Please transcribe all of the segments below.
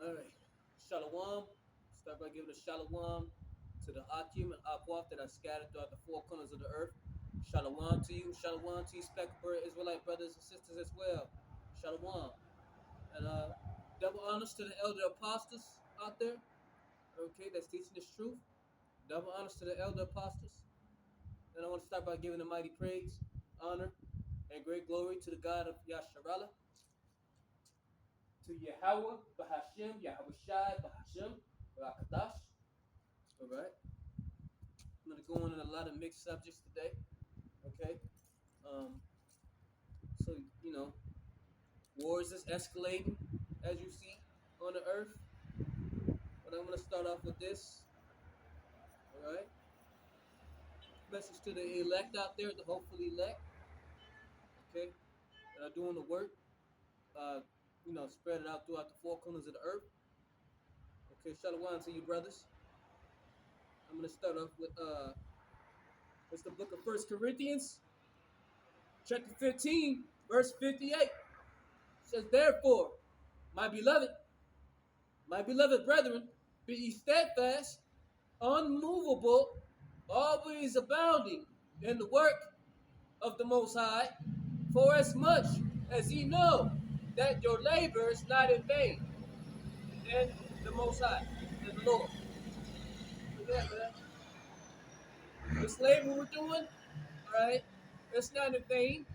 All right. Shalom. Start by giving a shalom to the Akim and Akwaf that are scattered throughout the four corners of the earth. Shalom to you. Shalom to you, spectator Israelite brothers and sisters as well. Shalom. And double honors to the elder apostles out there, okay, that's teaching this truth. Double honors to the elder apostles. And I want to start by giving the mighty praise, honor, and great glory to the God of Yasharallah, to Yahweh, Bahashim, Yahweh Shai, Bahashim, Rakadash. All right. I'm going to go on in a lot of mixed subjects today. Okay. Um, so, wars is escalating, as you see, on the earth. But I'm going to start off with this. All right. Message to the elect out there, the hopefully elect. Okay. That are doing the work. Uh, spread it out throughout the four corners of the earth. Okay. Shalom to you, brothers. I'm going to start off with it's the book of First Corinthians, chapter 15, verse 58. It says, therefore, my beloved brethren, be ye steadfast, unmovable, always abounding in the work of the Most High, for as much as ye know that your labor is not in vain in the Most High, in the Lord. Yeah, man. This labor we're doing, all right, it's not in vain,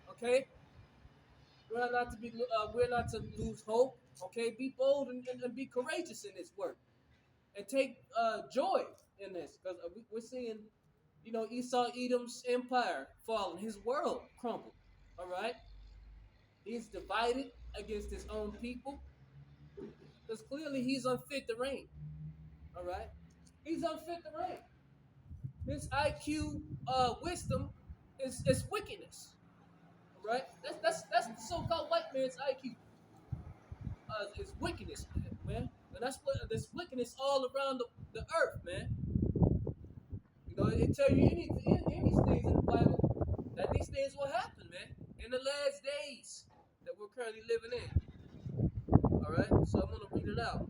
okay? We're not to lose hope, okay? Be bold and be courageous in this work. And take joy in this, because we're seeing, Esau Edom's empire falling, his world crumble. All right, he's divided against his own people, because clearly he's unfit to reign. All right, he's unfit to reign. His IQ, wisdom, is wickedness. All right, that's the so-called white man's IQ. Is wickedness, man, and that's what there's wickedness all around the earth, man. It tell you any these things in the Bible that these things will happen, man, in the last days that we're currently living in. All right, so I'm gonna read it out.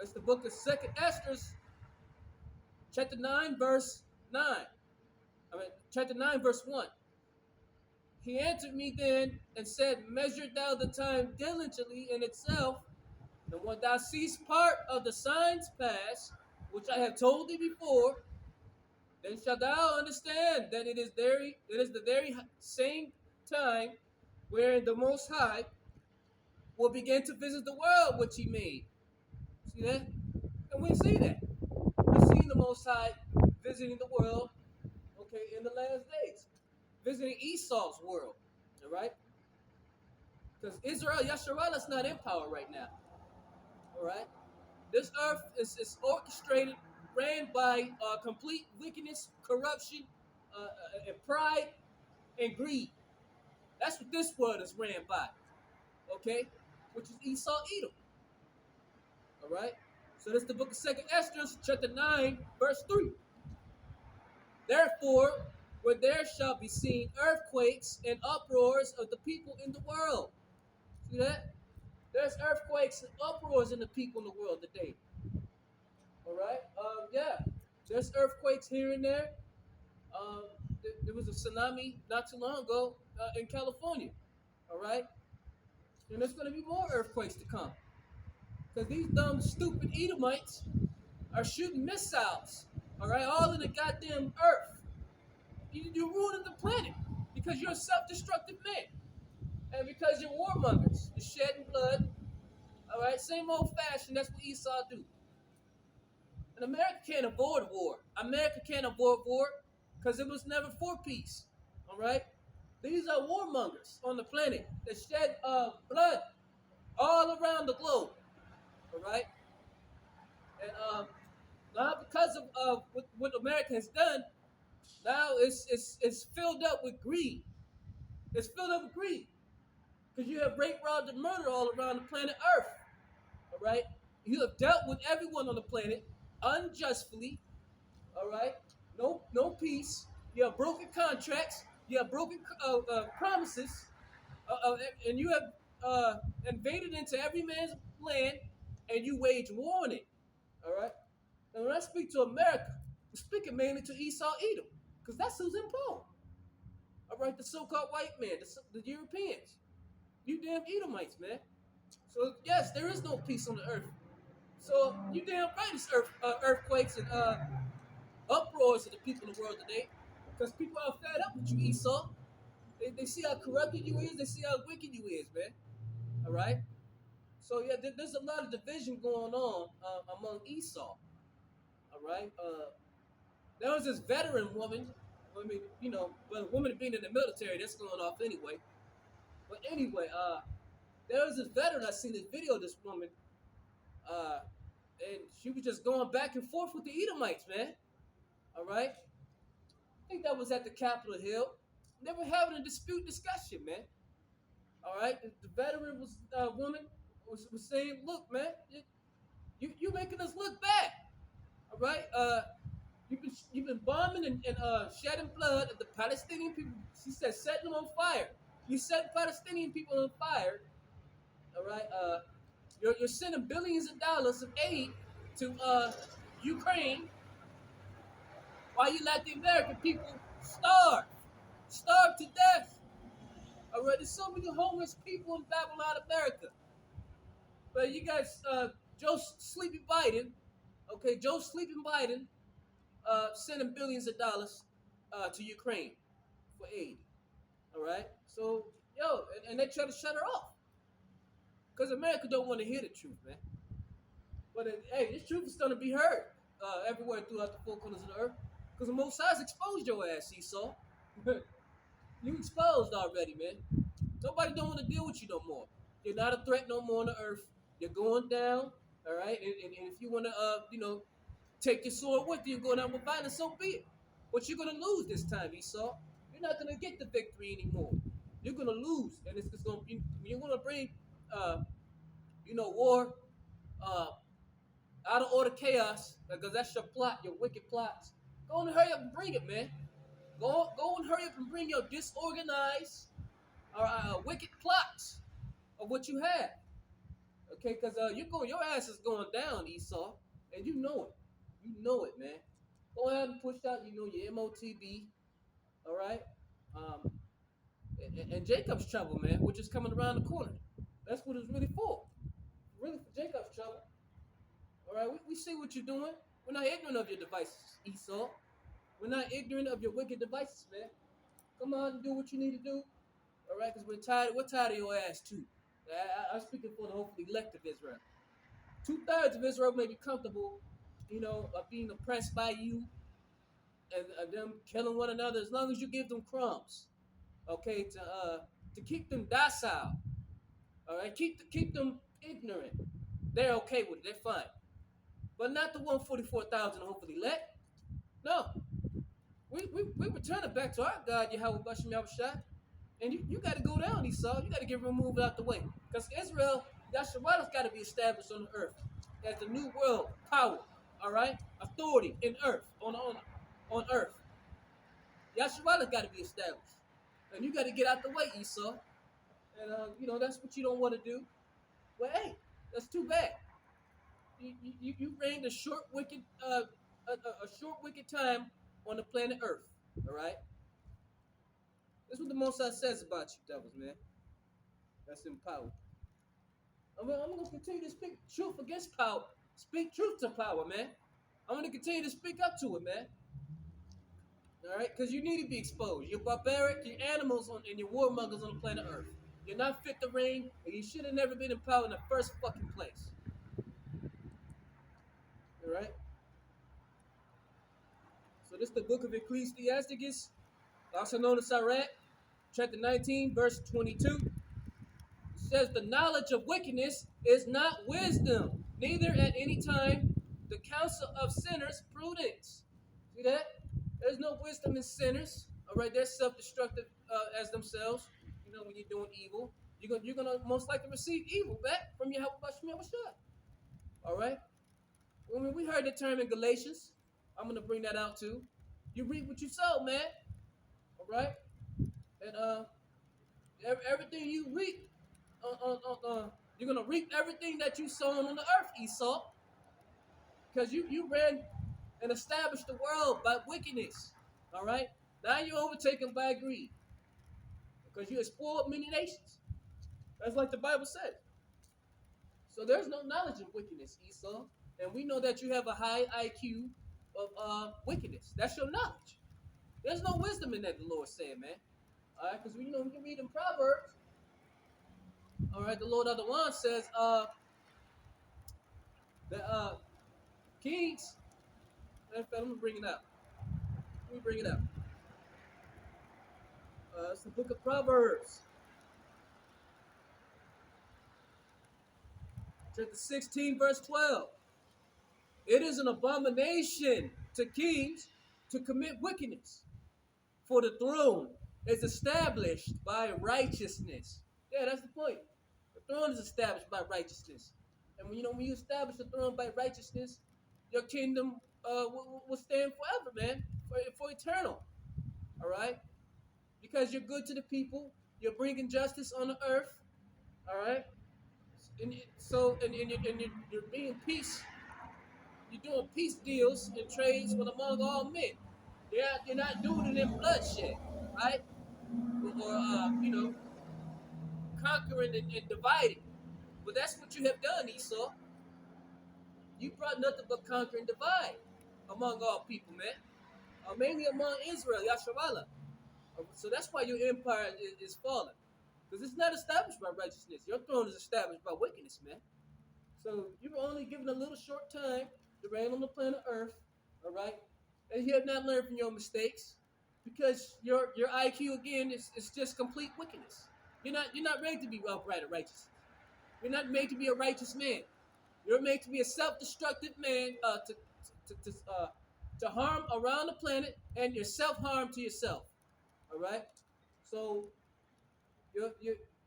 It's the book of Second Esther, chapter 9, verse 9. Chapter 9, verse 1. He answered me then and said, measure thou the time diligently in itself, and when thou seest part of the signs pass, which I have told thee before, then shalt thou understand that it is the very same time wherein the Most High will begin to visit the world which He made. See that? And we see that. We see the Most High visiting the world, okay, in the last days, visiting Esau's world, all right? Because Israel, Yasharallah, is not in power right now, all right? This earth is orchestrated, ran by complete wickedness, corruption, and pride and greed. That's what this world is ran by, okay? Which is Esau Edom, all right? So that's the book of Second Esther, chapter 9, verse 3. Therefore, where there shall be seen earthquakes and uproars of the people in the world. See that? There's earthquakes and uproars in the people in the world today. All right? Yeah. There's earthquakes here and there. Um, there was a tsunami not too long ago in California. All right? And there's going to be more earthquakes to come. Because these dumb, stupid Edomites are shooting missiles, all right, all in the goddamn earth. You're ruining the planet because you're a self-destructive man. And because you're warmongers, you're shedding blood, all right, same old fashion, that's what Esau do. And America can't avoid war. America can't avoid war because it was never for peace, all right? These are warmongers on the planet that shed blood all around the globe, all right? And now because of what America has done, now it's filled up with greed. It's filled up with greed because you have rape, robbed, and murder all around the planet Earth. All right, you have dealt with everyone on the planet unjustly. All right, no peace. You have broken contracts. You have broken promises, and you have invaded into every man's land, and you wage war on it. All right. And when I speak to America, I'm speaking mainly to Esau, Edom, because that's who's in power. All right, the so-called white man, the Europeans, you damn Edomites, man. So yes, there is no peace on the earth. So you damn right, it's earthquakes and uproars of the people in the world today, because people are fed up with you, Esau. They see how corrupted you is. They see how wicked you is, man. All right. So yeah, there's a lot of division going on among Esau. All right. There was this veteran woman. I mean, well, a woman being in the military, that's going off anyway. But anyway, there was this veteran. I seen this video of this woman, uh, and she was just going back and forth with the Edomites, man. All right. I think that was at the Capitol Hill. They were having a dispute discussion, man. All right. The veteran woman was saying, "Look, man, you making us look bad. All right. You've been bombing and shedding blood of the Palestinian people." She said, "Setting them on fire. You set Palestinian people on fire. All right. You're sending billions of dollars of aid to Ukraine, while you let the American people starve to death. All right. There's so many homeless people in Babylon, America. But you guys, Joe Sleepy Biden, okay, Joe Sleepy Biden, sending billions of dollars to Ukraine for aid. All right. So and they try to shut her off because America don't want to hear the truth, man. But hey, this truth is gonna be heard everywhere throughout the four corners of the earth, because the Most High's exposed your ass, Esau. You exposed already, man. Nobody don't want to deal with you no more. You're not a threat no more on the earth. You're going down, all right. And if you want to, take your sword with you and go down with violence, so be it. But you're gonna lose this time, Esau. You're not gonna get the victory anymore. You're gonna lose, and it's just gonna be. You're gonna bring, war, uh, out of order chaos, because that's your plot, your wicked plots. Go and hurry up and bring it, man. Go and hurry up and bring your disorganized, wicked plots of what you have. Okay, because your ass is going down, Esau, and you know it. You know it, man. Go ahead and push out, your MOTB. All right. Um, and Jacob's trouble, man, which is coming around the corner. That's what it's really for. Really for Jacob's trouble. All right. We see what you're doing. We're not ignorant of your devices, Esau. We're not ignorant of your wicked devices, man. Come on and do what you need to do. All right, because we're tired of your ass too. I'm speaking for the hopefully elect of Israel. 2/3 of Israel may be comfortable, of being oppressed by you and them killing one another, as long as you give them crumbs, okay, to keep them docile. All right, keep them ignorant. They're okay with it. They're fine, but not the 144,000 hopefully elect. No, we return it back to our God, Yahweh Bashim Yahushua. And you got to go down, Esau. You got to get removed out the way. Because Israel, Yasharalah's got to be established on the earth as the new world power, all right? Authority in earth, on earth. Yasharalah's got to be established. And you got to get out the way, Esau. And, that's what you don't want to do. Well, hey, that's too bad. You reigned a short, wicked time on the planet Earth, all right? That's what the Most High says about you, devils, man. That's in power. I'm going to continue to speak truth against power. Speak truth to power, man. I'm going to continue to speak up to it, man. All right? Because you need to be exposed. You're barbaric, you're animals, and you're warmongers on the planet Earth. You're not fit to reign, and you should have never been in power in the first fucking place. All right? So this is the book of Ecclesiasticus, also known as Sirach, chapter 19, verse 22. It says, the knowledge of wickedness is not wisdom, neither at any time the counsel of sinners prudence. See that? There's no wisdom in sinners. All right, they're self-destructive as themselves. When you're doing evil, you're gonna most likely receive evil back from Yahweh Bashim Yahushua. All right. We heard the term in Galatians. I'm gonna bring that out too. You reap what you sow, man. All right. And everything you reap, you're gonna reap everything that you sown on the earth, Esau, because you ran and established the world by wickedness. All right. Now you're overtaken by greed because you have spoiled many nations. That's like the Bible says. So there's no knowledge of wickedness, Esau, and we know that you have a high IQ of wickedness. That's your knowledge. There's no wisdom in that. The Lord said, man. All right, because we know we can read in Proverbs. All right, the Lord other one says that kings. In fact, let me bring it up. Let me bring it up. It's the book of Proverbs, chapter 16, verse 12. It is an abomination to kings to commit wickedness, for the throne is established by righteousness. Yeah, that's the point. The throne is established by righteousness. And when you establish the throne by righteousness, your kingdom will stand forever, man, for eternal. All right? Because you're good to the people, you're bringing justice on the earth. All right? And you're being peace. You're doing peace deals and trades with among all men. You're not doing it in bloodshed, right? Or conquering and dividing. But that's what you have done, Esau. You brought nothing but conquer and divide among all people, man. Mainly among Israel, Yasharallah. So that's why your empire is falling. Because it's not established by righteousness. Your throne is established by wickedness, man. So you were only given a little short time to reign on the planet Earth, all right? And you have not learned from your mistakes because your IQ again is just complete wickedness. You're not made to be upright or righteous. You're not made to be a righteous man. You're made to be a self-destructive man to harm around the planet and your self-harm to yourself. All right. So you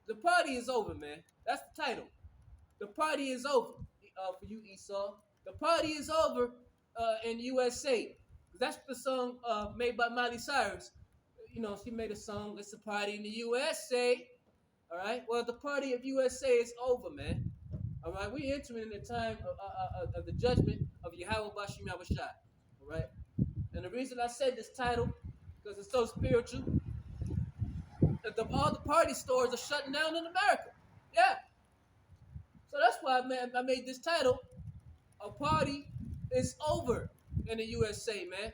the party is over, man. That's the title. The party is over for you, Esau. The party is over in USA. That's the song made by Miley Cyrus. She made a song. It's a party in the USA. All right. Well, the party of USA is over, man. All right. We entering the time of the judgment of Yahweh Bashim Yahushai. All right. And the reason I said this title because it's so spiritual. All the party stores are shutting down in America. Yeah. So that's why I made this title. A party is over in the USA, man.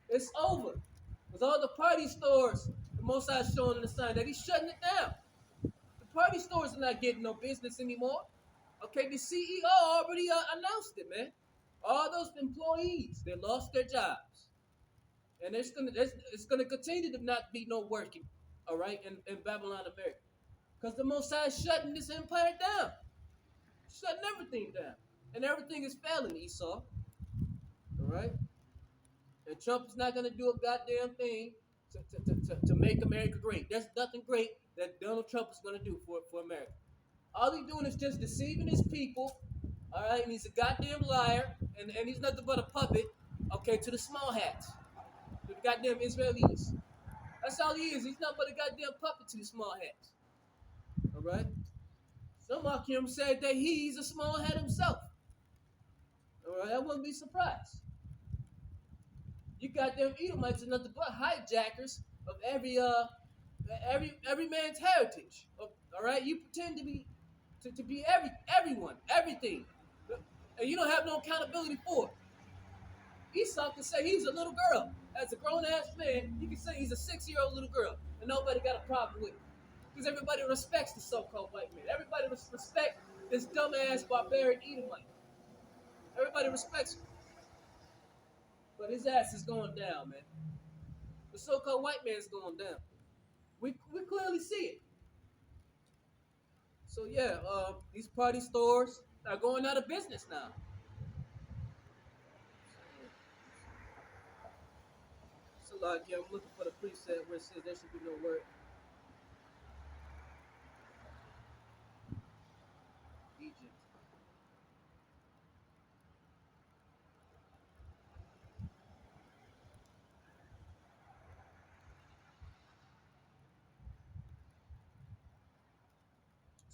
It's over. With all the party stores, the Most High showing in the sign that he's shutting it down. The party stores are not getting no business anymore. Okay, the CEO already announced it, man. All those employees, they lost their jobs. And it's gonna continue to not be no working, all right, in Babylon, America. Because the Most High is shutting this empire down. Shutting everything down. And everything is failing, Esau. All right? And Trump is not going to do a goddamn thing to make America great. There's nothing great that Donald Trump is going to do for America. All he's doing is just deceiving his people. All right? And he's a goddamn liar. And he's nothing but a puppet, okay, to the small hats. To the goddamn Israelis. That's all he is. He's nothing but a goddamn puppet to the small hats. All right? Some of him said that he's a small hat himself. All right? I wouldn't be surprised. You goddamn Edomites are nothing but hijackers of every man's heritage. All right, you pretend to be everyone, everything, and you don't have no accountability for it. Esau can say he's a little girl. As a grown ass man, you can say he's a 6-year-old little girl, and nobody got a problem with it because everybody respects the so-called white man. Everybody respect this dumbass barbarian Edomite. Everybody respects him, but his ass is going down, man. The so-called white man's going down. We clearly see it. So yeah, these party stores are going out of business now. So like, yeah, I'm looking for the preset where it says there should be no word. Egypt.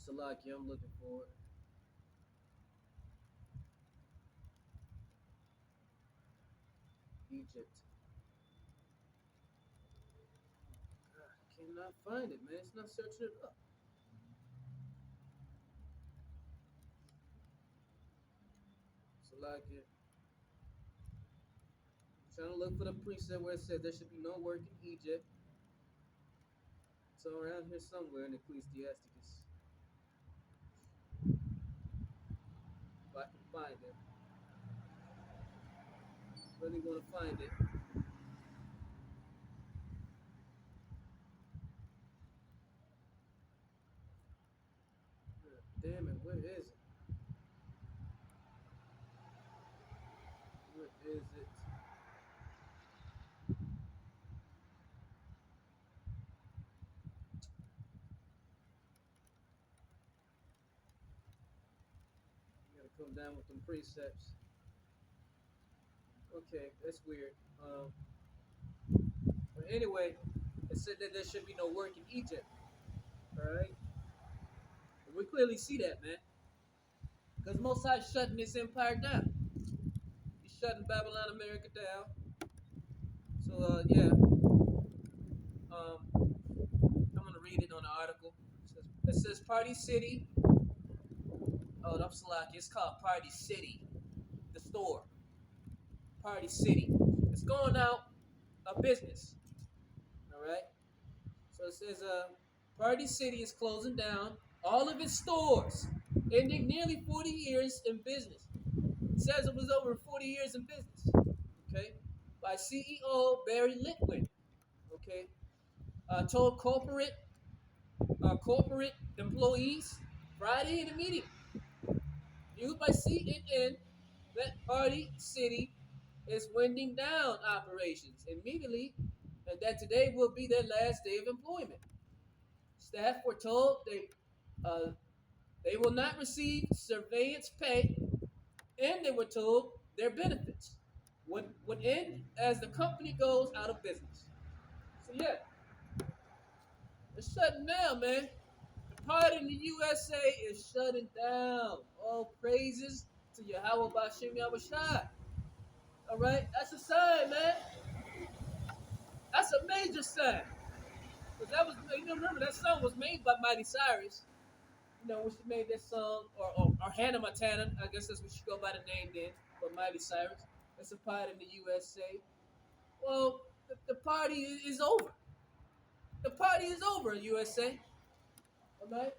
Salaki, I'm looking for it. Egypt. God, I cannot find it, man. It's not searching it up. Salaki. Trying to look for the precept where it says there should be no work in Egypt. It's around here somewhere in Ecclesiasticus. If I can find it. Really want to find it. Damn it, where is it? Where is it? You gotta come down with them precepts. Okay, that's weird. But anyway, it said that there should be no work in Egypt. Alright? We clearly see that, man. Because Most High shutting this empire down. He's shutting Babylon, America down. So, yeah. I'm going to read it on the article. It says Party City. Oh, I'm Salaki. It's called Party City. The store. Party City. It's going out of business. Alright? So it says Party City is closing down all of its stores, ending nearly 40 years in business. It says it was over 40 years in business. Okay, by CEO Barry Litwin. Okay, told corporate employees Friday in a meeting viewed by CNN that Party City is winding down operations immediately, and that today will be their last day of employment. Staff were told uh, they will not receive surveillance pay, and they were told their benefits would end as the company goes out of business. So yeah, it's shutting down, man. The party in the USA is shutting down. All praises to Yahweh Bashim Yahushai. All right, that's a sign, man. That's a major sign. Cause that was, you know, remember that song was made by Mighty Cyrus. You know, when she made that song, or Hannah Montana, I guess that's what she go by the name then, but Miley Cyrus. That's a party in the USA. Well, the party is over. The party is over in USA. All right?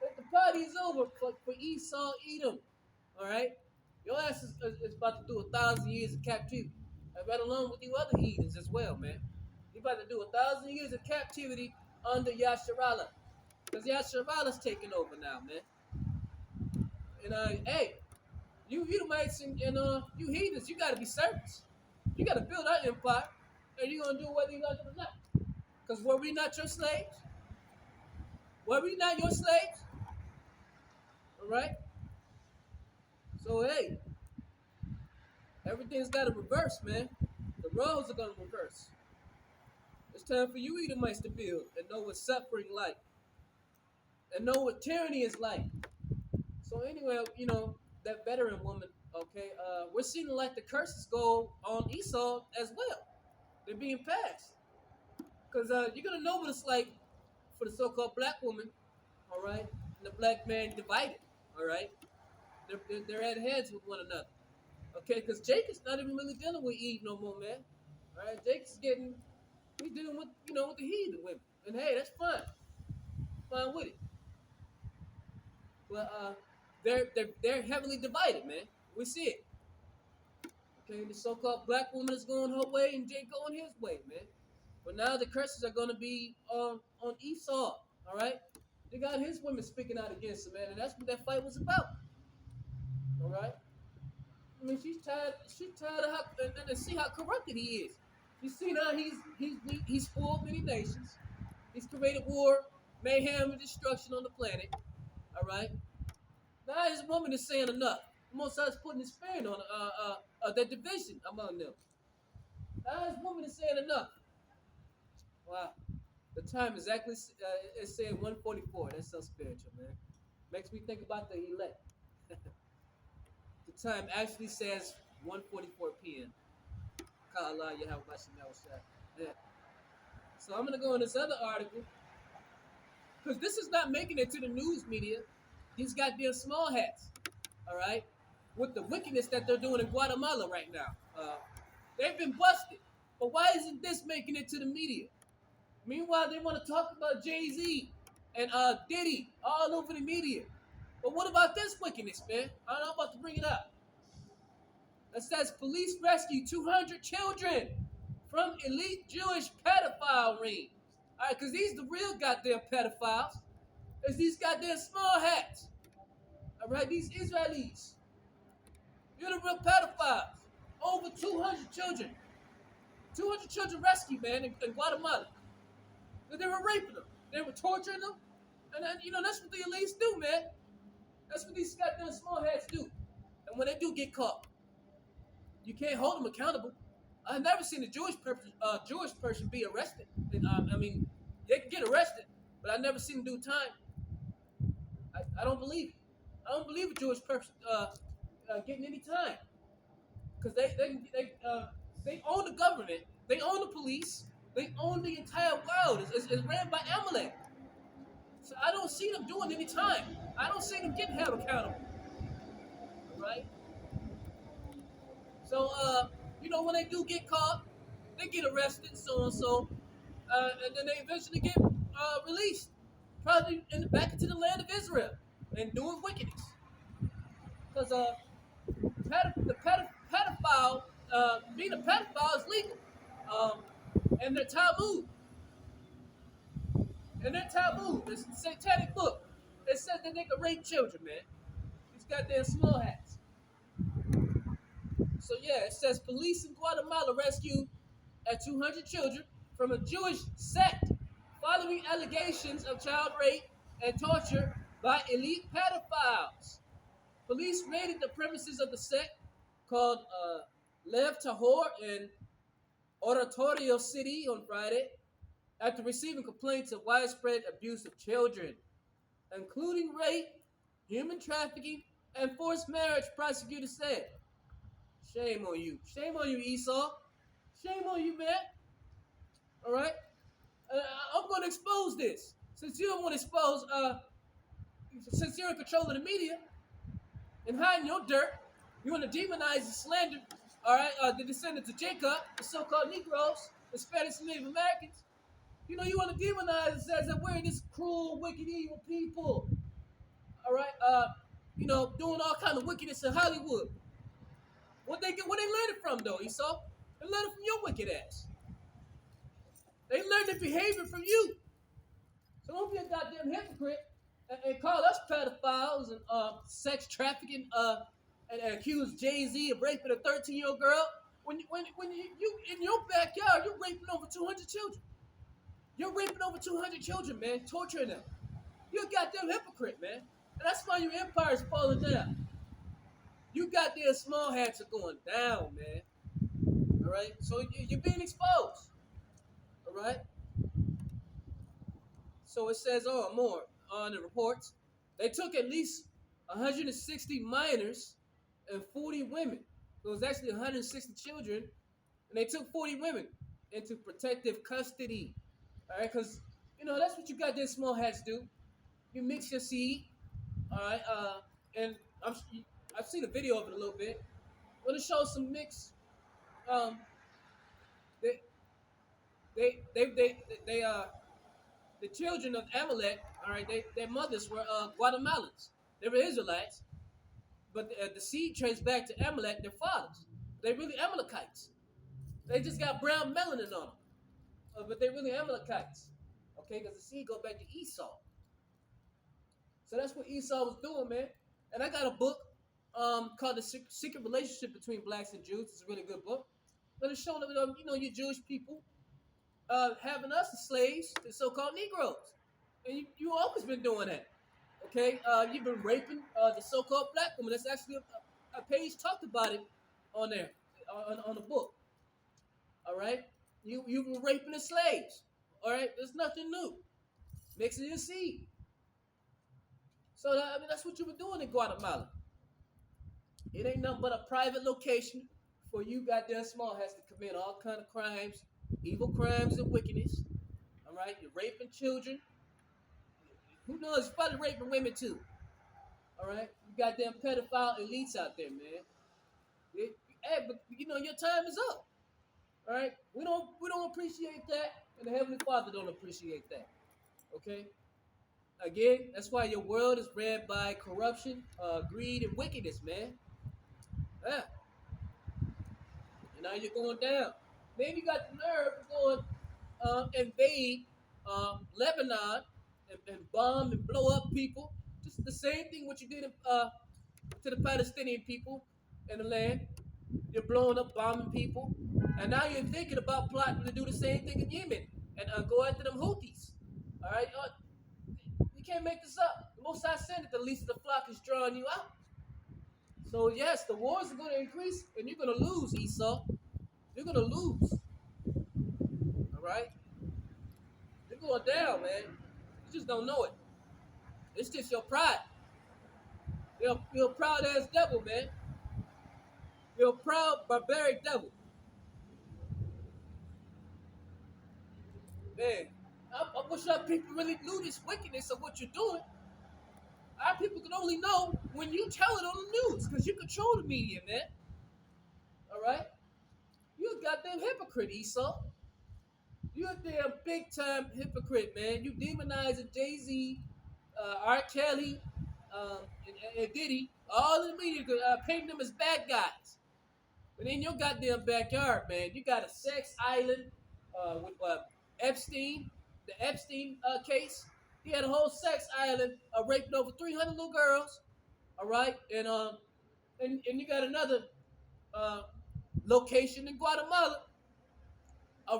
The party is over for Esau Edom. All right? Your ass is about to do 1,000 years of captivity. Right along with you other heathens as well, man. You about to do 1,000 years of captivity under Yasharallah. Because Yasharallah's taking over now, man. And hey, you Edomites and you heathens, you gotta be servants. You gotta build our empire, and you're gonna do it whether you like it or not. Because were we not your slaves? Were we not your slaves? All right. So hey, everything's got to reverse, man. The roles are gonna reverse. It's time for you Edomites to build and know what suffering like, and know what tyranny is like. So anyway, you know that veteran woman. Okay, we're seeing like the curses go on Esau as well. They're being passed. Because you're going to know what it's like for the so-called black woman, all right, and the black man divided, all right? They're at heads with one another, okay? Because Jacob's not even really dealing with Eve no more, man. All right, Jacob's he's dealing with, with the heathen women. And hey, that's fine. Fine with it. But they're heavily divided, man. We see it. Okay, the so-called black woman is going her way and Jake going his way, man. But now the curses are going to be on Esau, all right? They got his women speaking out against him, man, and that's what that fight was about. All right. I mean, she's tired. She's tired of and see how corrupted he is. You see now he's spoiled many nations. He's created war, mayhem, and destruction on the planet. All right. Now his woman is saying enough. Moses putting his fan on that division among them. Now his woman is saying enough. Wow. The time exactly it's saying 144. That's so spiritual, man. Makes me think about the elect. The time actually says 1:44 p.m. Kala Yahweh Yeah. So I'm gonna go in this other article because this is not making it to the news media. These goddamn small hats, all right, with the wickedness that they're doing in Guatemala right now. They've been busted, but why isn't this making it to the media? Meanwhile, they want to talk about Jay-Z and Diddy all over the media. But what about this wickedness, man? I'm about to bring it up. It says police rescue 200 children from elite Jewish pedophile ring. All right, because these the real goddamn pedophiles. It's these goddamn small hats. All right, these Israelis. You're the real pedophiles. Over 200 children. 200 children rescued, man, in Guatemala. They were raping them. They were torturing them. And then, that's what the elites do, man. That's what these goddamn small hats do. And when they do get caught, you can't hold them accountable. I've never seen a Jewish person be arrested. And, they can get arrested, but I've never seen them do time. I don't believe it. I don't believe a Jewish person getting any time because they own the government, they own the police, they own the entire world. It's ran by Amalek. So I don't see them doing any time. I don't see them getting held accountable. All right. So when they do get caught, they get arrested, so and so, and then they eventually get released, probably back into the land of Israel and doing wickedness. Because pedophile, being a pedophile is legal, and they're taboo. It's a satanic book. It says that they can rape children, man. These goddamn small hats. So yeah, it says police in Guatemala rescued 200 children from a Jewish sect following allegations of child rape and torture by elite pedophiles. Police raided the premises of the sect called Lev Tahor in Oratorio City on Friday after receiving complaints of widespread abuse of children, including rape, human trafficking, and forced marriage, prosecutors said. Shame on you. Shame on you, Esau. Shame on you, man. All right? I'm going to expose this. Since you don't want to expose, since you're in control of the media and hiding your dirt, you want to demonize and slander, all right, the descendants of Jacob, the so-called Negroes, the Spanish and Native Americans. You want to demonize and says that we're this cruel, wicked, evil people. All right, doing all kind of wickedness in Hollywood. Where they learned it from, though, Esau? They learned it from your wicked ass. They learned the behavior from you. So don't be a goddamn hypocrite and call us pedophiles and sex trafficking and accuse Jay-Z of raping a 13-year-old girl. When you in your backyard, you're raping over 200 children. You're raping over 200 children, man, torturing them. You're a goddamn hypocrite, man. And that's why your empire's falling down. You goddamn small hats are going down, man. All right? So you're being exposed. All right? So it says more on the reports. They took at least 160 minors and 40 women. So it was actually 160 children, and they took 40 women into protective custody. All right, because that's what you goddamn small hats do. You mix your seed. All right, and I've seen a video of it a little bit. When it shows some mix, they the children of Amalek. All right, their mothers were Guatemalans. They were Israelites, but the seed traced back to Amalek, their fathers. They really Amalekites. They just got brown melanin on them, but they really Amalekites. Okay, because the seed go back to Esau. So that's what Esau was doing, man. And I got a book called The Secret Relationship Between Blacks and Jews. It's a really good book. But it's showing that, you Jewish people having us as slaves, the so-called Negroes. And you always been doing that. Okay? You've been raping the so-called black woman. That's actually a page talked about it on there, on the book. All right? You were raping the slaves. All right? There's nothing new. Mixing your seed. So I mean, that's what you were doing in Guatemala. It ain't nothing but a private location for you goddamn small has to commit all kind of crimes, evil crimes and wickedness. All right, you're raping children. Who knows? You're probably raping women too. All right, you goddamn pedophile elites out there, man. Hey, but you know your time is up. All right, we don't appreciate that, and the Heavenly Father don't appreciate that. Okay, again, that's why your world is ran by corruption, greed, and wickedness, man. Yeah, and now you're going down. Then you got the nerve to go and invade Lebanon and bomb and blow up people. Just the same thing what you did to the Palestinian people in the land. You're blowing up, bombing people, and now you're thinking about plotting to do the same thing in Yemen and go after them Houthis. All right, you can't make this up. The Most High said that the least of the flock is drawing you out. So yes, the wars are going to increase, and you're going to lose, Esau. You're going to lose. All right, you're going down, man. You just don't know it. It's just your pride. You're a proud ass devil, man. You're a proud barbaric devil, man. I wish our people really knew this wickedness of what you're doing. Our people can only know when you tell it on the news, because you control the media, man. All right? You're a goddamn hypocrite, Esau. You're a damn big time hypocrite, man. You demonizing Jay-Z, R. Kelly, and Diddy, all the media, painting them as bad guys. But in your goddamn backyard, man, you got a sex island with Epstein, the Epstein case. He had a whole sex island raping over 300 little girls. All right, and you got another uh, location in Guatemala,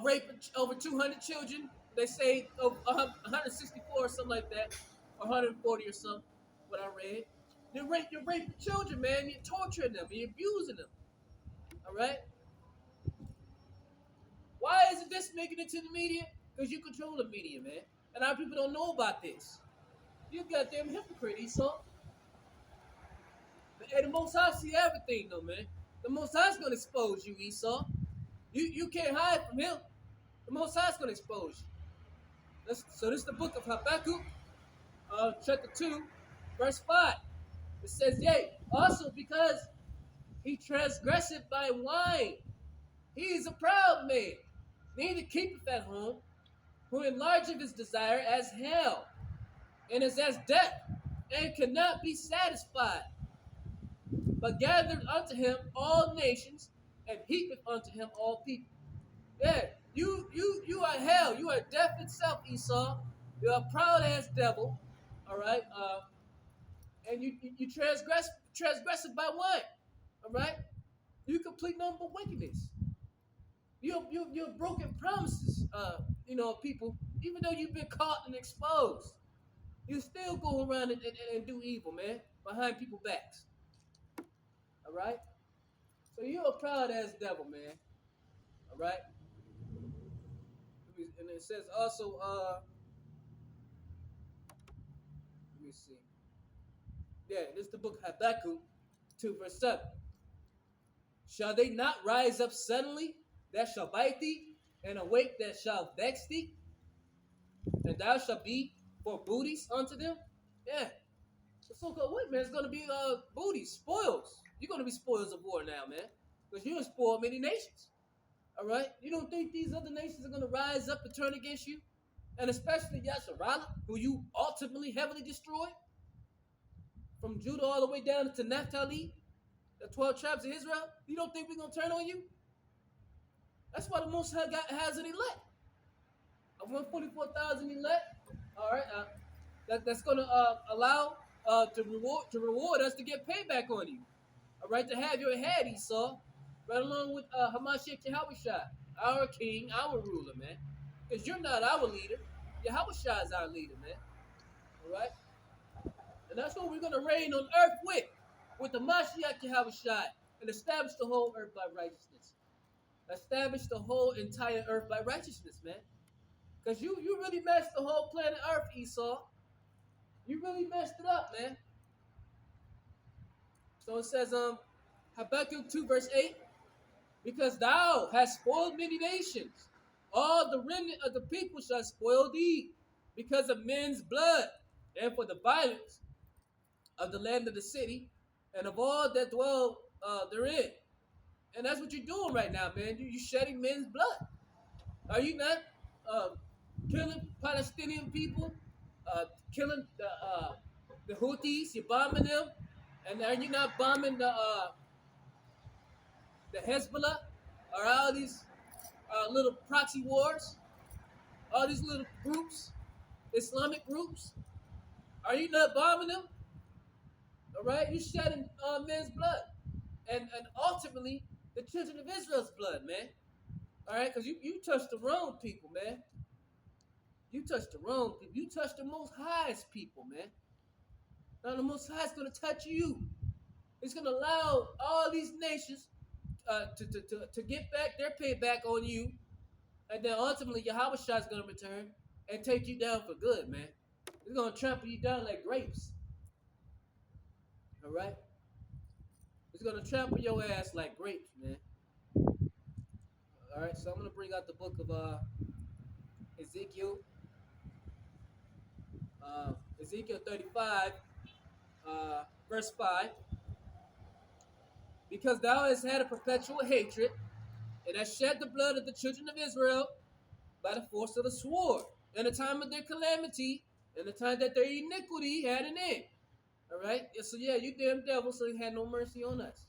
raping over 200 children. They say over 164 or something like that, or 140 or something. What I read. You're raping children, man. You're torturing them. You're abusing them. All right. Why isn't this making it to the media? Because you control the media, man. And our people don't know about this. You goddamn hypocrite, Esau. And the Most High see everything, though, man. The Most High's gonna expose you, Esau. You can't hide from him. The Most High's gonna expose you. So this is the book of Habakkuk, chapter 2, verse 5. It says, yea, also because he transgresseth by wine. He is a proud man, neither keepeth at home, who enlargeth his desire as hell, and is as death, and cannot be satisfied, but gathered unto him all nations, and heapeth unto him all people. Yeah, you are hell. You are death itself, Esau. You're a proud ass devil. All right. And you transgress it by what? All right. You complete nothing but wickedness. You're broken promises. People. Even though you've been caught and exposed, you still go around and do evil, man, behind people's backs. All right. So you're a proud ass devil, man. All right. And it says also, let me see. Yeah, this is the book of Habakkuk 2, verse 7. Shall they not rise up suddenly that shall bite thee, and awake that shall vex thee, and thou shalt be for booties unto them? Yeah. The so-called what, man? It's gonna be booties, spoils. You're gonna be spoils of war now, man. Because you have spoiled many nations. All right? You don't think these other nations are gonna rise up and turn against you? And especially Yasharala, who you ultimately heavily destroyed? From Judah all the way down to Naphtali, the 12 tribes of Israel, you don't think we're going to turn on you? That's why the Most High has an elect. 144,000 elect. All right. That's going to allow to reward us to get payback on you. All right. To have your head, Esau, right along with Hamashiach Yahushua, our king, our ruler, man. Because you're not our leader. Yahushua is our leader, man. All right. And that's what we're going to reign on earth with the Mashiach Yahushua, and establish the whole earth by righteousness. Establish the whole entire earth by righteousness, man. Because you really messed the whole planet Earth, Esau. You really messed it up, man. So it says, Habakkuk 2, verse 8, because thou hast spoiled many nations. All the remnant of the people shall spoil thee because of men's blood and for the violence of the land of the city and of all that dwell therein. And that's what you're doing right now, man. You're shedding men's blood. Are you not uh, killing Palestinian people, killing the Houthis? You're bombing them, and are you not bombing the Hezbollah or all these little proxy wars, all these little groups, Islamic groups? Are you not bombing them? All right, you're shedding men's blood, and ultimately the children of Israel's blood, man. All right, because you touched the wrong people, man. You touched the wrong people. You touched the Most High's people, man. Now the Most High is going to touch you. It's going to allow all these nations to get back their payback on you, and then ultimately Yahweh Shah is going to return and take you down for good, man. It's going to trample you down like grapes. All right? It's going to trample your ass like grapes, man. All right, so I'm going to bring out the book of Ezekiel. Ezekiel 35, verse 5. Because thou hast had a perpetual hatred, and hast shed the blood of the children of Israel by the force of the sword, in the time of their calamity, in the time that their iniquity had an end. All right? So yeah, you damn devil, so he had no mercy on us.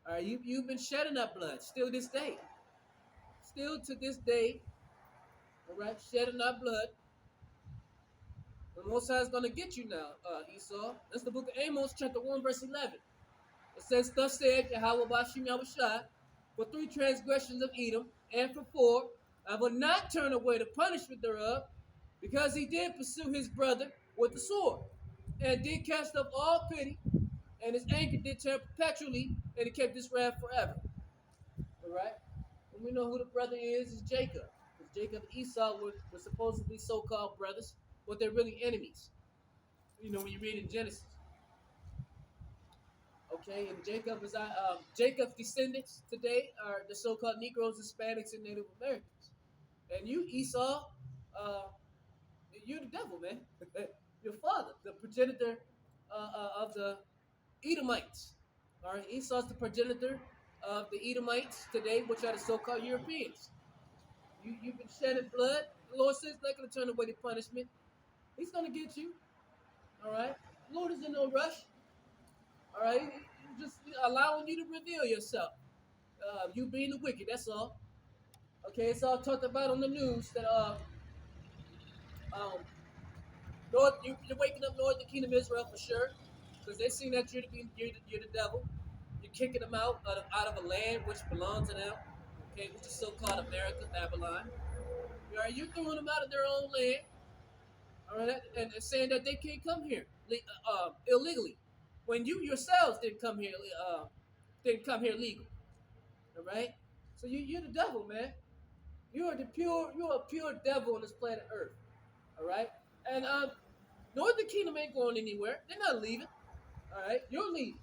All right, you've been shedding that blood still this day. Still to this day, all right, shedding our blood. The Most High is going to get you now, Esau. That's the book of Amos, chapter 1, verse 11. It says, thus said Yahweh Bashim Yahushua, for 3 transgressions of Edom, and for 4, I will not turn away the punishment thereof, because he did pursue his brother with the sword, and did cast up all pity, and his anger did turn perpetually, and he kept his wrath forever. All right? And we know who the brother is Jacob. Because Jacob and Esau were supposedly so-called brothers, but they're really enemies. You know, when you read in Genesis. Okay, and Jacob's descendants today are the so-called Negroes, Hispanics, and Native Americans. And you, Esau, uh, you're the devil, man. Your father, the progenitor of the Edomites. All right, Esau's the progenitor of the Edomites today, which are the so-called Europeans. You've been shedding blood. The Lord says he's not going to turn away the punishment. He's going to get you. All right, the Lord is in no rush. All right, he's just allowing you to reveal yourself. You being the wicked, that's all. Okay, it's all talked about on the news that um, North, you're waking up Northern Kingdom Israel for sure, because they see that you're the devil. You're kicking them out of a land which belongs to them. Okay, which is so-called America, Babylon. All right, you're throwing them out of their own land. All right, and saying that they can't come here illegally, when you yourselves didn't come here legal. All right, so you're the devil, man. You're a pure devil on this planet Earth. All right, and Northern Kingdom ain't going anywhere. They're not leaving. All right, you're leaving.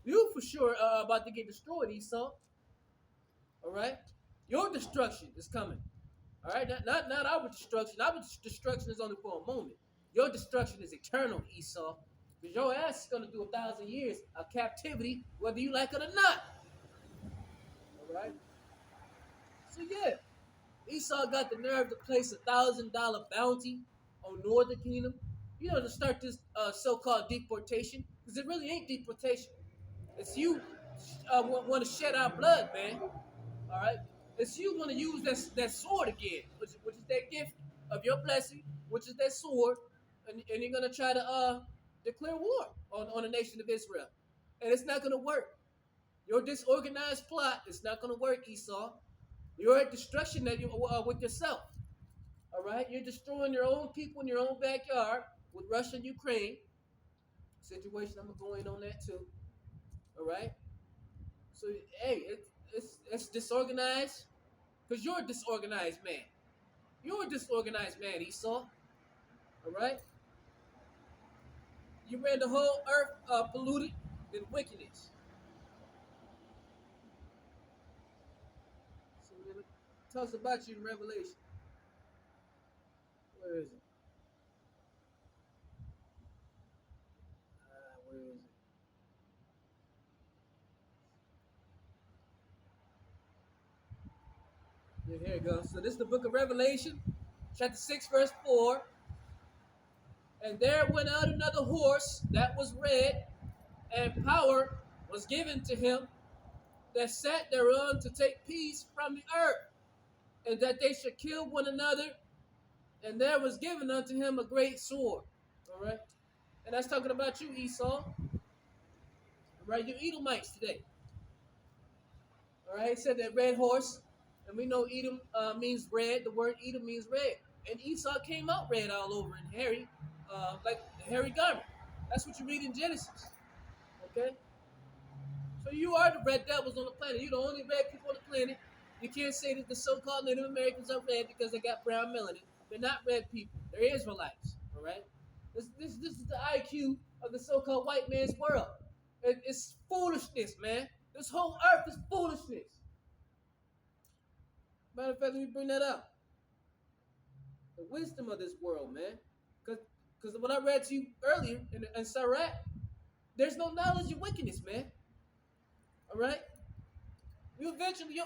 You for sure are about to get destroyed, Esau. All right, your destruction is coming. All right, not our destruction. Our destruction is only for a moment. Your destruction is eternal, Esau. Because your ass is gonna do 1,000 years of captivity, whether you like it or not. All right. So yeah, Esau got the nerve to place $1,000 bounty on Northern Kingdom, you know, to start this so-called deportation, because it really ain't deportation. It's you want to shed our blood, man. All right, it's you want to use that sword again, which is that gift of your blessing, which is that sword, and you're gonna try to declare war on the nation of Israel, and it's not gonna work. Your disorganized plot is not gonna work, Esau. You're at destruction that you with yourself. All right, you're destroying your own people in your own backyard with Russia and Ukraine situation. I'm gonna go in on that too. All right. So hey, it's disorganized because you're a disorganized man. You're a disorganized man, Esau. All right. You ran the whole earth polluted in wickedness. So it tells about you in Revelation. Where is it? Where is it? Yeah, here it goes. So this is the book of Revelation, chapter 6, verse 4. And there went out another horse that was red, and power was given to him that sat thereon to take peace from the earth, and that they should kill one another. And there was given unto him a great sword. All right. And that's talking about you, Esau. All right. You Edomites today. All right. It said that red horse. And we know Edom means red. The word Edom means red. And Esau came out red all over in hairy, like the hairy garment. That's what you read in Genesis. Okay. So you are the red devils on the planet. You're the only red people on the planet. You can't say that the so-called Native Americans are red because they got brown melanin. They're not red people. They're Israelites. All right. This is the IQ of the so-called white man's world. It's foolishness, man. This whole earth is foolishness. Matter of fact, let me bring that up. The wisdom of this world, man. Because what I read to you earlier in Sirach, there's no knowledge of wickedness, man. All right. Eventually your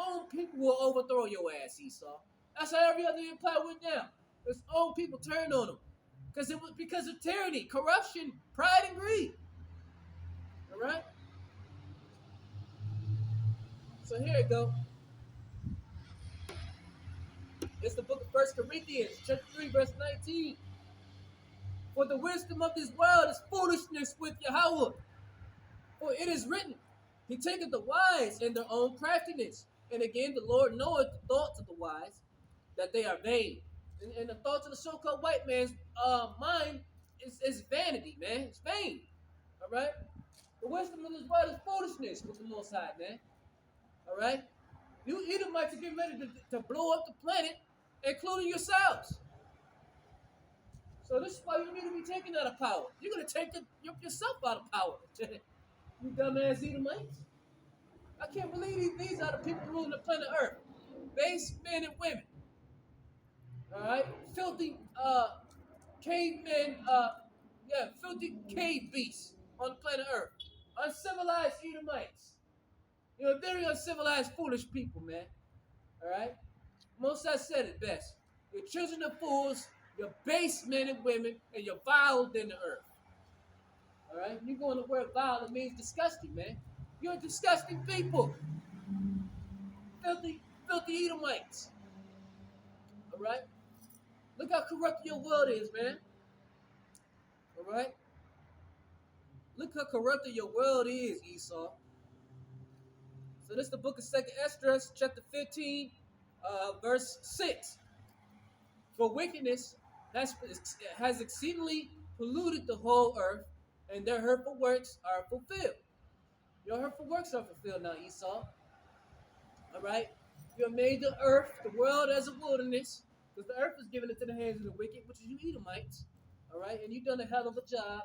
own people will overthrow your ass, Esau. That's how every other empire went down. Its own people turned on them. Because it was because of tyranny, corruption, pride, and greed. All right? So here it go. It's the book of 1 Corinthians, chapter 3, verse 19. For the wisdom of this world is foolishness with Yahweh. For it is written, He taketh the wise in their own craftiness. And again, the Lord knoweth the thoughts of the wise, that they are vain. And the thoughts of the so-called white man's mind is vanity, man. It's vain. All right? The wisdom of this world is foolishness with the Most High, man. All right? You Edomites are getting ready to blow up the planet, including yourselves. So this is why you need to be taken out of power. You're going to take yourself out of power. You dumbass Edomites. I can't believe these are the people ruling the planet Earth. Base men and women. All right? Filthy cavemen, filthy cave beasts on the planet Earth. Uncivilized Edomites. Very uncivilized, foolish people, man. All right? Moses said it best. You're children of fools, you're base men and women, and you're vile than the earth. All right? You go in the word vile, it means disgusting, man. You're disgusting people. Filthy, filthy Edomites. All right? Look how corrupt your world is, man. All right? Look how corrupted your world is, Esau. So this is the book of 2nd Esdras, chapter 15, verse 6. For wickedness has exceedingly polluted the whole earth, and their hurtful works are fulfilled. Your hurtful works are fulfilled now, Esau. All right? You have made the earth, the world, as a wilderness, because the earth was given into the hands of the wicked, which is you Edomites. All right? And you've done a hell of a job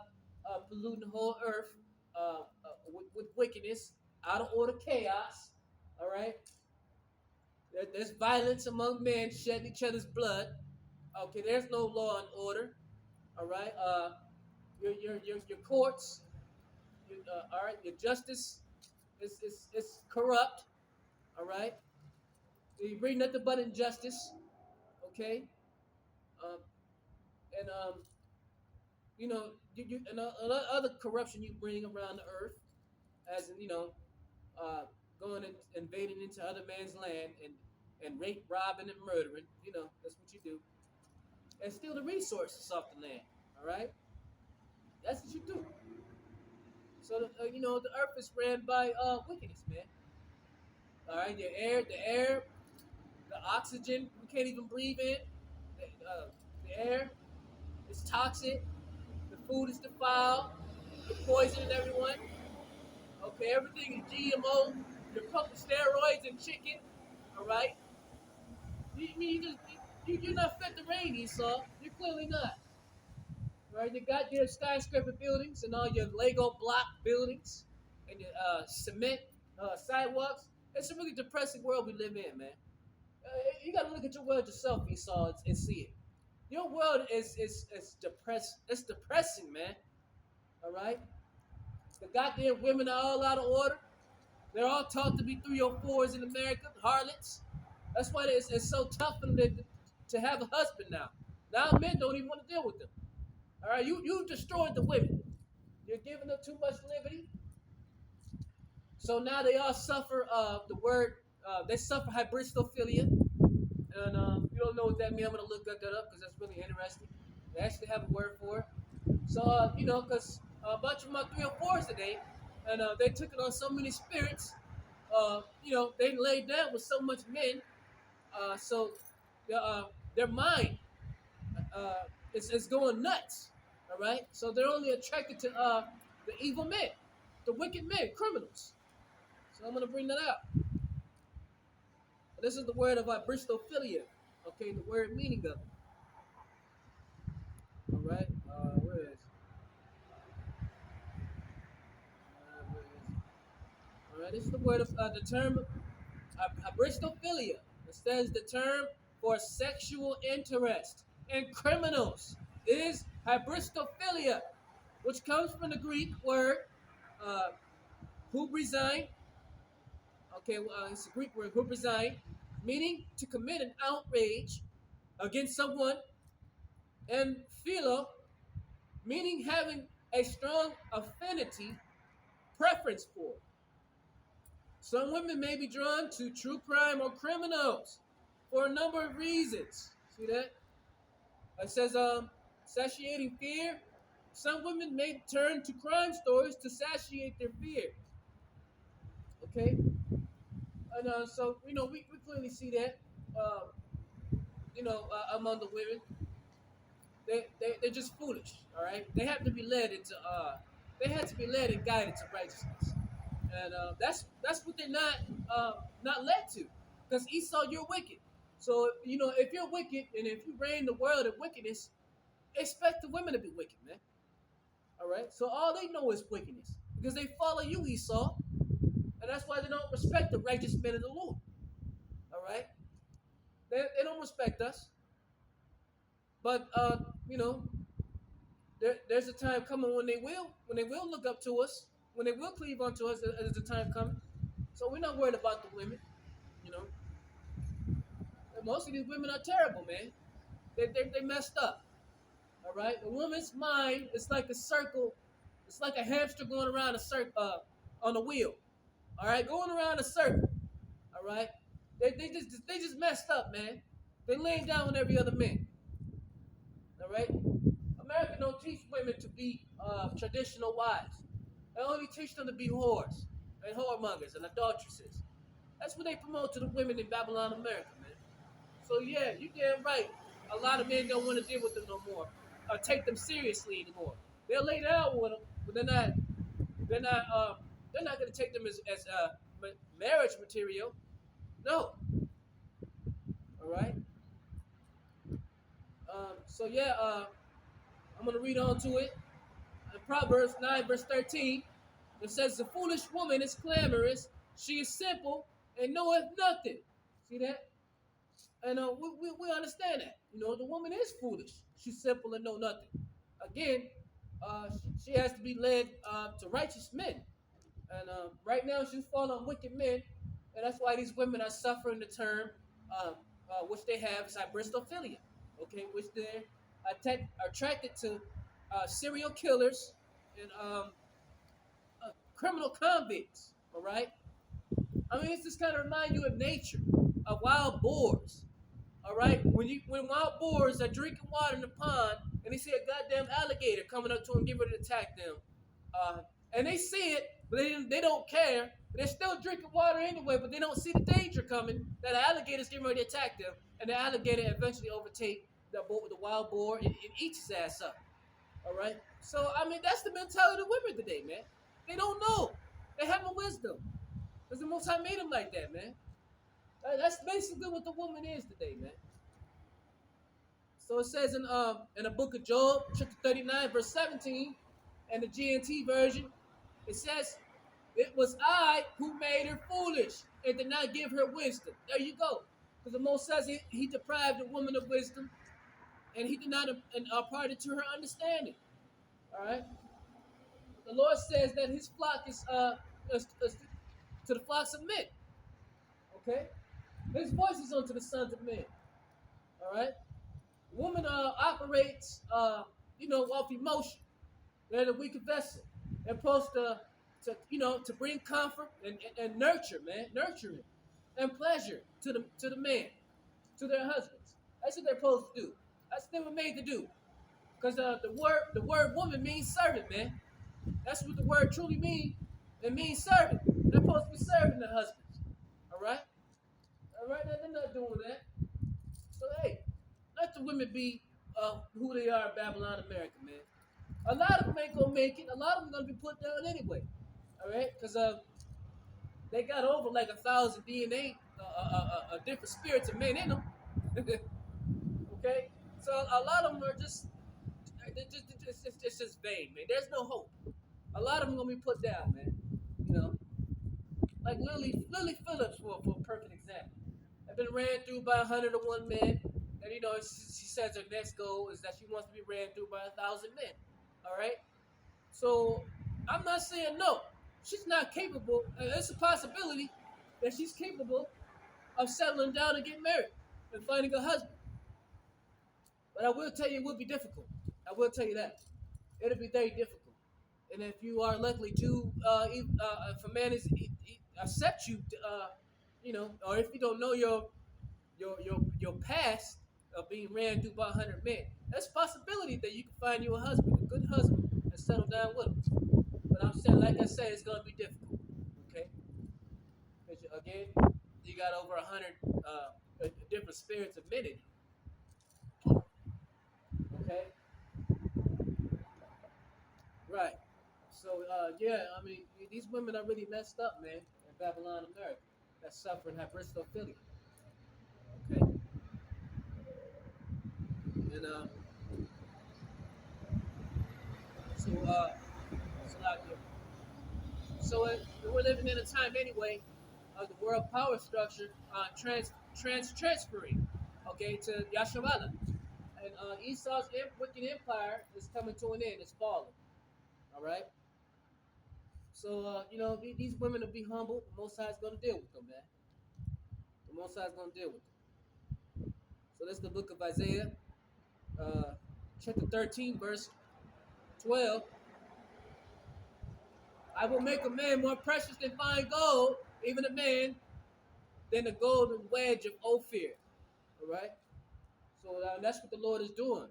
polluting the whole earth with wickedness, out of order chaos. All right? There's violence among men, shedding each other's blood. Okay, there's no law and order. All right. Your courts. All right. Your justice is corrupt. All right. You bring nothing but injustice. Okay. Um, and and other corruption you bring around the earth, as in going and invading into other man's land and rape, robbing, and murdering. That's what you do. And steal the resources off the land. All right. That's what you do. So the earth is ran by wickedness, man. All right, the oxygen we can't even breathe in. The air is toxic. The food is defiled. You're poisoning everyone. Okay, everything is GMO. You're pumping steroids and chicken. All right. You're not fit to reign, Esau. You're clearly not. right? Your goddamn skyscraper buildings and all your Lego block buildings and your cement sidewalks. It's a really depressing world we live in, man. You got to look at your world yourself, Esau, and see it. Your world is depressed. It's depressing, man. All right. The goddamn women are all out of order. They're all taught to be 304s in America, harlots. That's why it's so tough for them to have a husband now. Now men don't even want to deal with them. All right, you destroyed the women. You're giving them too much liberty. So now they all suffer the word. They suffer hybristophilia. And you don't know what that means. I'm gonna look that up because that's really interesting. They actually have a word for it. So because a bunch of my 304s today, and they took it on so many spirits. They laid down with so much men. So their mind is going nuts. All right. So they're only attracted to the evil men, the wicked men, criminals. So I'm gonna bring that out. This is the word of hybristophilia. Okay, the word meaning of it. All right. Where is? Where is? All right. This is the word of the term hybristophilia. It says the term for sexual interest in criminals is hybristophilia, which comes from the Greek word uh, hubrizine. Okay, it's a Greek word hubrizine, meaning to commit an outrage against someone, and philo, meaning having a strong affinity, preference for. Some women may be drawn to true crime or criminals for a number of reasons. See that? It says, satiating fear. Some women may turn to crime stories to satiate their fear. Okay? And so, we clearly see that, uh, among the women. They're just foolish, all right? They have to be led and guided to righteousness. And that's what they're not led to. Because Esau, you're wicked. So, if you're wicked and if you reign the world of wickedness, expect the women to be wicked, man. All right. So all they know is wickedness because they follow you, Esau, and that's why they don't respect the righteous men of the Lord. All right. They don't respect us, but there's a time coming when they will look up to us, when they will cleave unto us. There's a time coming. So we're not worried about the women. You know, and most of these women are terrible, man. They messed up. All right. The woman's mind is like a circle. It's like a hamster going around a circle on a wheel. All right, going around a circle. All right, they just messed up, man. They laying down with every other man. All right, America don't teach women to be traditional wives. They only teach them to be whores and whoremongers and adulteresses. That's what they promote to the women in Babylon, America, man. So yeah, you damn right. A lot of men don't want to deal with them no more, or take them seriously anymore. They'll lay down with them, but they're not they're not going to take them as marriage material. No. All right. So yeah, I'm gonna read on to it. In Proverbs 9 verse 13, it says, "The foolish woman is clamorous; she is simple and knoweth nothing." See that? And we understand that. The woman is foolish. She's simple and know nothing. Again, she has to be led to righteous men. And right now, she's falling on wicked men, and that's why these women are suffering the term, which they have is hybristophilia, okay, which they're attracted to serial killers and criminal convicts. All right, I mean, it's just kind of remind you of nature, of wild boars. All right, when wild boars are drinking water in the pond and they see a goddamn alligator coming up to them, getting ready to attack them, uh, and they see it, but they don't care. They're still drinking water anyway, but they don't see the danger coming that the alligator's getting ready to attack them, and the alligator eventually overtake the wild boar and eats his ass up. All right, so I mean that's the mentality of women today, man. They don't know. They have no wisdom because the Most High made them like that, man. That's basically what the woman is today, man. So it says in the book of Job, chapter 39, verse 17, and the GNT version, it says, "It was I who made her foolish and did not give her wisdom." There you go. Because the Most says he deprived the woman of wisdom and he did not impart it to her understanding. All right. The Lord says that his flock is to the flocks of men. Okay. His voice is unto the sons of men. All right. Woman operates, off emotion. They're the weaker vessel. They're supposed to bring comfort and nurture, man, nurturing and pleasure to the man, to their husbands. That's what they're supposed to do. That's what they were made to do. Because the word woman means servant, man. That's what the word truly means. It means servant. They're supposed to be serving their husbands. All right, all right. Now, they're not doing that. So hey, let the women be who they are in Babylon, America, man. A lot of them ain't gonna make it. A lot of them gonna be put down anyway. All right, because they got over like 1,000 DNA, different spirits of men in them. Okay, so a lot of them are just, it's just vain, man. There's no hope. A lot of them gonna be put down, man. You know, like Lily Phillips for a perfect example. I've been ran through by 101 men, and she says her next goal is that she wants to be ran through by 1,000 men. All right, so I'm not saying no. She's not capable. It's a possibility that she's capable of settling down and getting married and finding a husband. But I will tell you, it will be difficult. I will tell you that. It'll be very difficult. And if you are likely to, if a man accept you, or if you don't know your past of being ran through by 100 men, there's a possibility that you can find you a husband, a good husband, and settle down with him. But I'm saying, like I said, it's gonna be difficult. Okay, because again, you got over 100 different spirits of men in you. Okay, right. So yeah, I mean, these women are really messed up, man, in Babylon, America, that suffer and have Bristol, Philly. Okay, and so it's a lot different. So we're living in a time anyway of the world power structure transferring, okay, to Yasharala. And Esau's wicked empire is coming to an end. It's falling. All right. So these women will be humble. The Most High is going to deal with them, man. The Most High is going to deal with them. So that's the book of Isaiah, uh, chapter 13, verse 12. I will make a man more precious than fine gold, even a man than the golden wedge of Ophir. All right. So that's what the Lord is doing.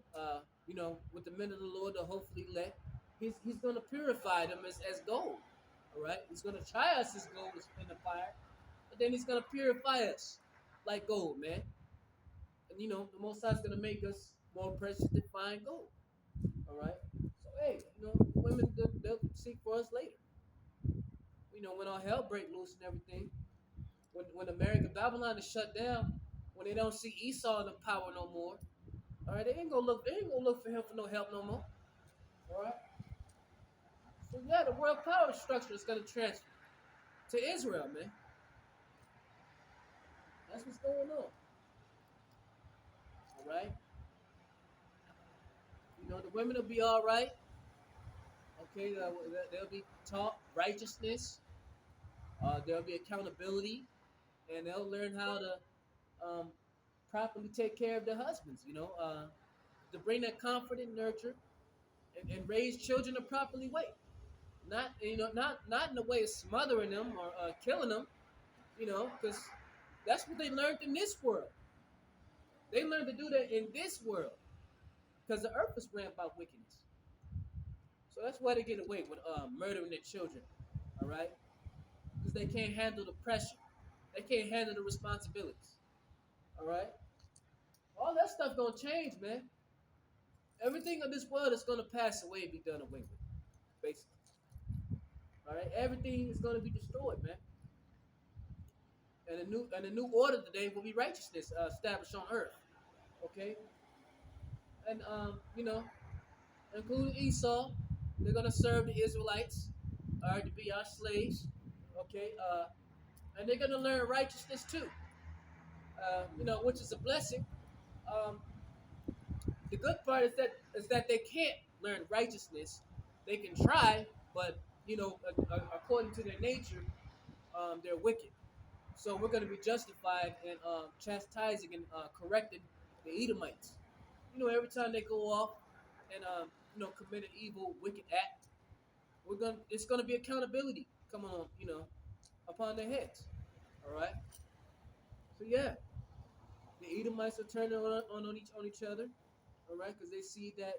With the men of the Lord, to hopefully let He's going to purify them as gold. All right. He's going to try us as gold in the fire, but then He's going to purify us like gold, man. And the Most High is going to make us more precious than fine gold. All right. So hey, women they'll seek for us later. When all hell break loose and everything, when America Babylon is shut down, when they don't see Esau in the power no more, all right, they ain't gonna look for him for no help no more. All right. So yeah, the world power structure is gonna transfer to Israel, man. That's what's going on. All right. The women will be all right. Okay, they'll be taught righteousness. There'll be accountability, and they'll learn how to um, properly take care of their husbands. To bring that comfort and nurture and raise children a properly way. Not in the way of smothering them or killing them. Because that's what they learned in this world. They learned to do that in this world because the earth is ran by wickedness. So that's why they get away with murdering their children. All right, because they can't handle the pressure. They can't handle the responsibilities. All right, all that stuff gonna change, man. Everything in this world is gonna pass away and be done away with, basically. All right, everything is gonna be destroyed, man. And a new order today will be righteousness established on earth. Okay, and including Esau. They're gonna serve the Israelites, all right, to be our slaves. Okay, and they're gonna learn righteousness too. Which is a blessing. Um, the good part is that they can't learn righteousness. They can try, but according to their nature, they're wicked. So we're going to be justified in chastising and correcting the Edomites. Every time they go off and commit an evil, wicked act, it's gonna be accountability coming on, upon their heads. All right. So yeah, the Edomites are turning on each other. All right, because they see that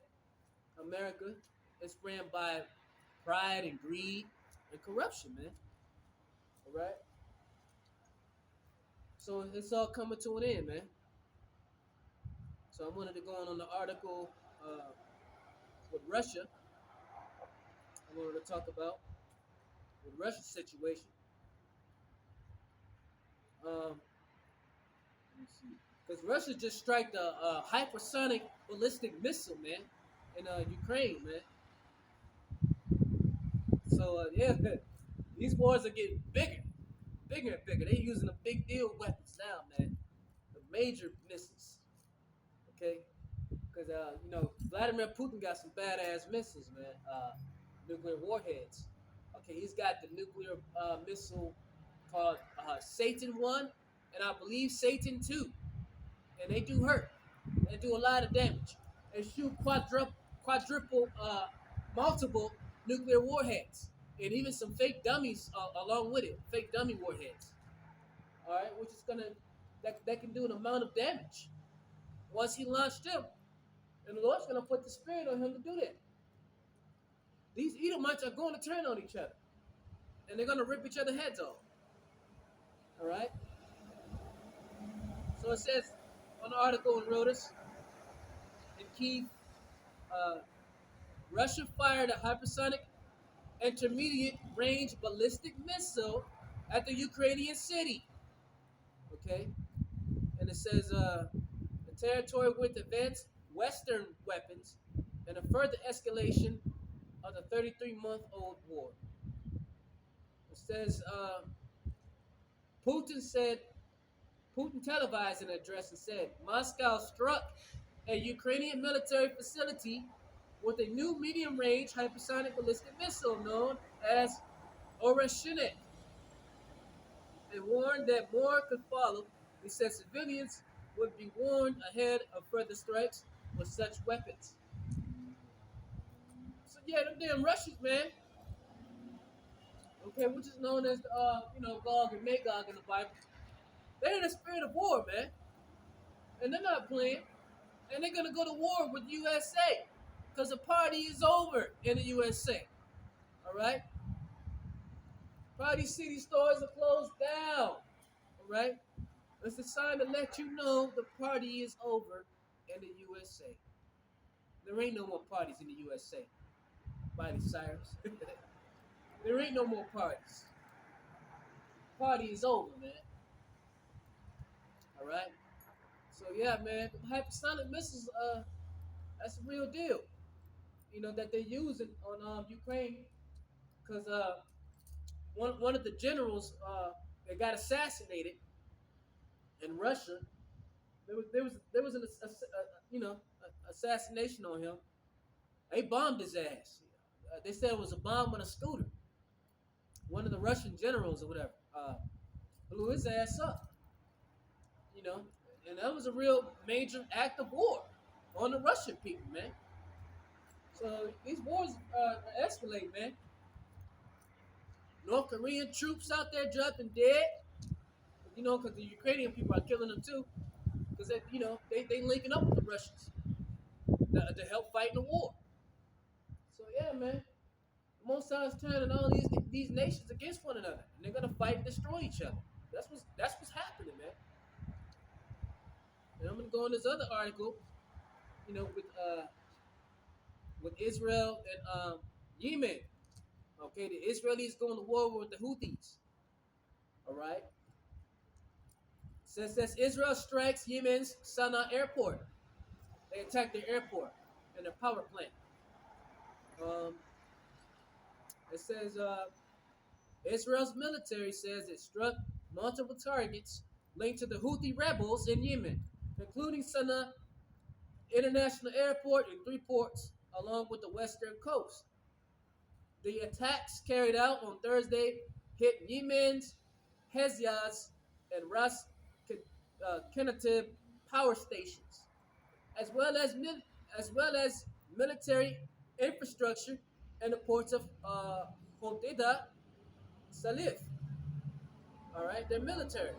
America is ran by pride and greed and corruption, man. All right. So it's all coming to an end, man. So I wanted to go on the article with Russia. I wanted to talk about the Russia situation. Um, let me see. Because Russia just striked a hypersonic ballistic missile, man, in Ukraine, man. So yeah, these wars are getting bigger and bigger. They're using the big deal weapons now, man. The major missiles, okay? Because Vladimir Putin got some badass missiles, man. Nuclear warheads. Okay, he's got the nuclear missile called Satan One, and I believe Satan Two, and they do hurt. They do a lot of damage. They shoot quadruple, multiple nuclear warheads, and even some fake dummies along with it, fake dummy warheads. All right, which is gonna that can do an amount of damage once he launched them, and the Lord's gonna put the spirit on him to do that. These Edomites are going to turn on each other, and they're gonna rip each other's heads off. All right. So it says on the article in Reuters, in Kiev, uh, Russia fired a hypersonic intermediate range ballistic missile at the Ukrainian city. Okay, and it says the territory with advanced Western weapons and a further escalation of the 33-month-old war. It says Putin said Putin televised an address and said Moscow struck a Ukrainian military facility with a new medium-range hypersonic ballistic missile known as Oreshnik, and warned that more could follow. He said civilians would be warned ahead of further strikes with such weapons. So yeah, them damn Russians, man. Okay, which is known as Gog and Magog in the Bible. They're in the spirit of war, man, and they're not playing. And they're gonna go to war with USA because the party is over in the USA. All right, Party City stores are closed down. All right, it's a sign to let you know the party is over in the USA. There ain't no more parties in the USA. Miley Cyrus. There ain't no more parties. Party is over, man. All right. So yeah, man, hypersonic missiles, that's a real deal. That they're using on Ukraine, because one of the generals that got assassinated in Russia, there was an assassination on him. They bombed his ass. They said it was a bomb on a scooter. One of the Russian generals or whatever blew his ass up. You know, and that was a real major act of war on the Russian people, man. So these wars escalate, man. North Korean troops out there dropping dead, because the Ukrainian people are killing them too, because they linking up with the Russians to help fight in the war. So yeah, man, the Most High is turning all these nations against one another, and they're gonna fight and destroy each other. That's what's happening, man. And I'm gonna go on this other article, with Israel and Yemen. Okay, the Israelis going to war with the Houthis. All right. Says Israel strikes Yemen's Sana'a airport They attacked their airport and their power plant. Um, it says Israel's military says it struck multiple targets linked to the Houthi rebels in Yemen, including Sana'a International Airport and three ports along with the western coast. The attacks carried out on Thursday hit Yemen's Hejaz and Ras Kenatib power stations, as well as military infrastructure and the ports of Hodeida, Salif. All right, they're military,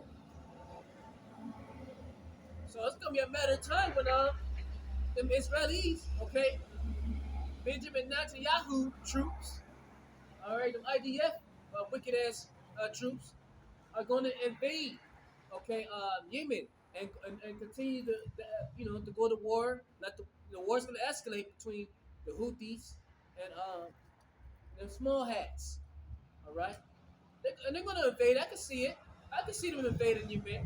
so it's gonna be a matter of time when them Israelis, okay, Benjamin Netanyahu troops, all right, the IDF, wicked ass troops, are going to invade, okay, Yemen and continue to go to war. Let the war's going to escalate between the Houthis and the small hats. All right, and they're going to invade. I can see it. I can see them invading Yemen.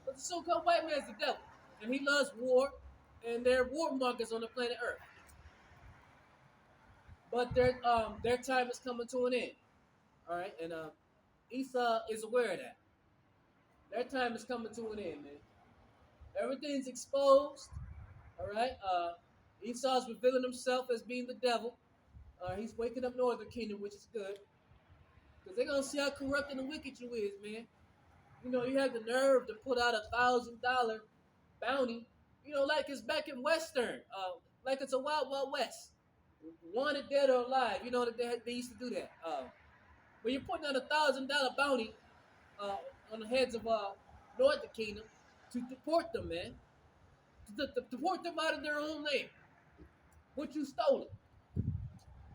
But the so-called white man's the devil, and he loves war, and they're warmongers on the planet Earth. But their time is coming to an end. All right, and Esau is aware of that. Their time is coming to an end, man. Everything's exposed. All right. Esau's revealing himself as being the devil. He's waking up Northern Kingdom, which is good, because they're gonna see how corrupt and wicked you is, man. You know, you have the nerve to put out $1,000 bounty. You know, like it's back in Western, like it's a Wild Wild West. Wanted dead or alive. You know that they used to do that. When you're putting out $1,000 bounty on the heads of Northern Kingdom to deport them, man, to deport them out of their own land. What you stolen?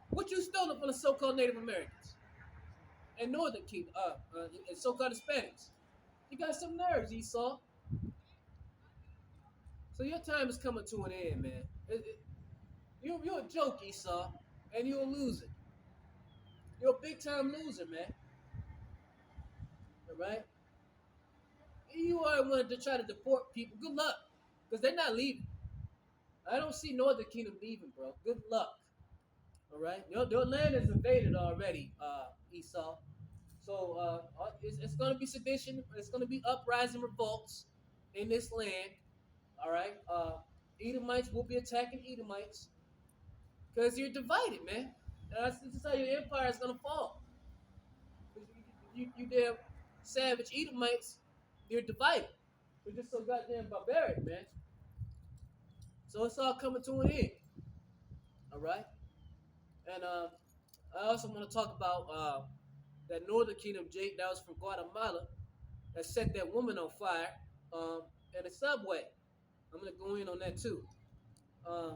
What you stolen from the so-called Native Americans and Northern Kingdom, and so-called Hispanics? You got some nerves, Esau. So your time is coming to an end, man. You're a joke, Esau, and you're a loser. You're a big-time loser, man. All right? You are wanting to try to deport people. Good luck, because they're not leaving. I don't see Northern Kingdom leaving, bro. Good luck. All right, your land is invaded already, Esau. So it's going to be sedition. It's going to be uprising, revolts in this land. All right, Edomites will be attacking Edomites because you're divided, man. This is how your empire is going to fall. You damn savage Edomites, you're divided. You're just so goddamn barbaric, man. So it's all coming to an end. All right, and I also want to talk about that Northern Kingdom Jake that was from Guatemala that set that woman on fire um, in a subway. I'm gonna go in on that too. Uh,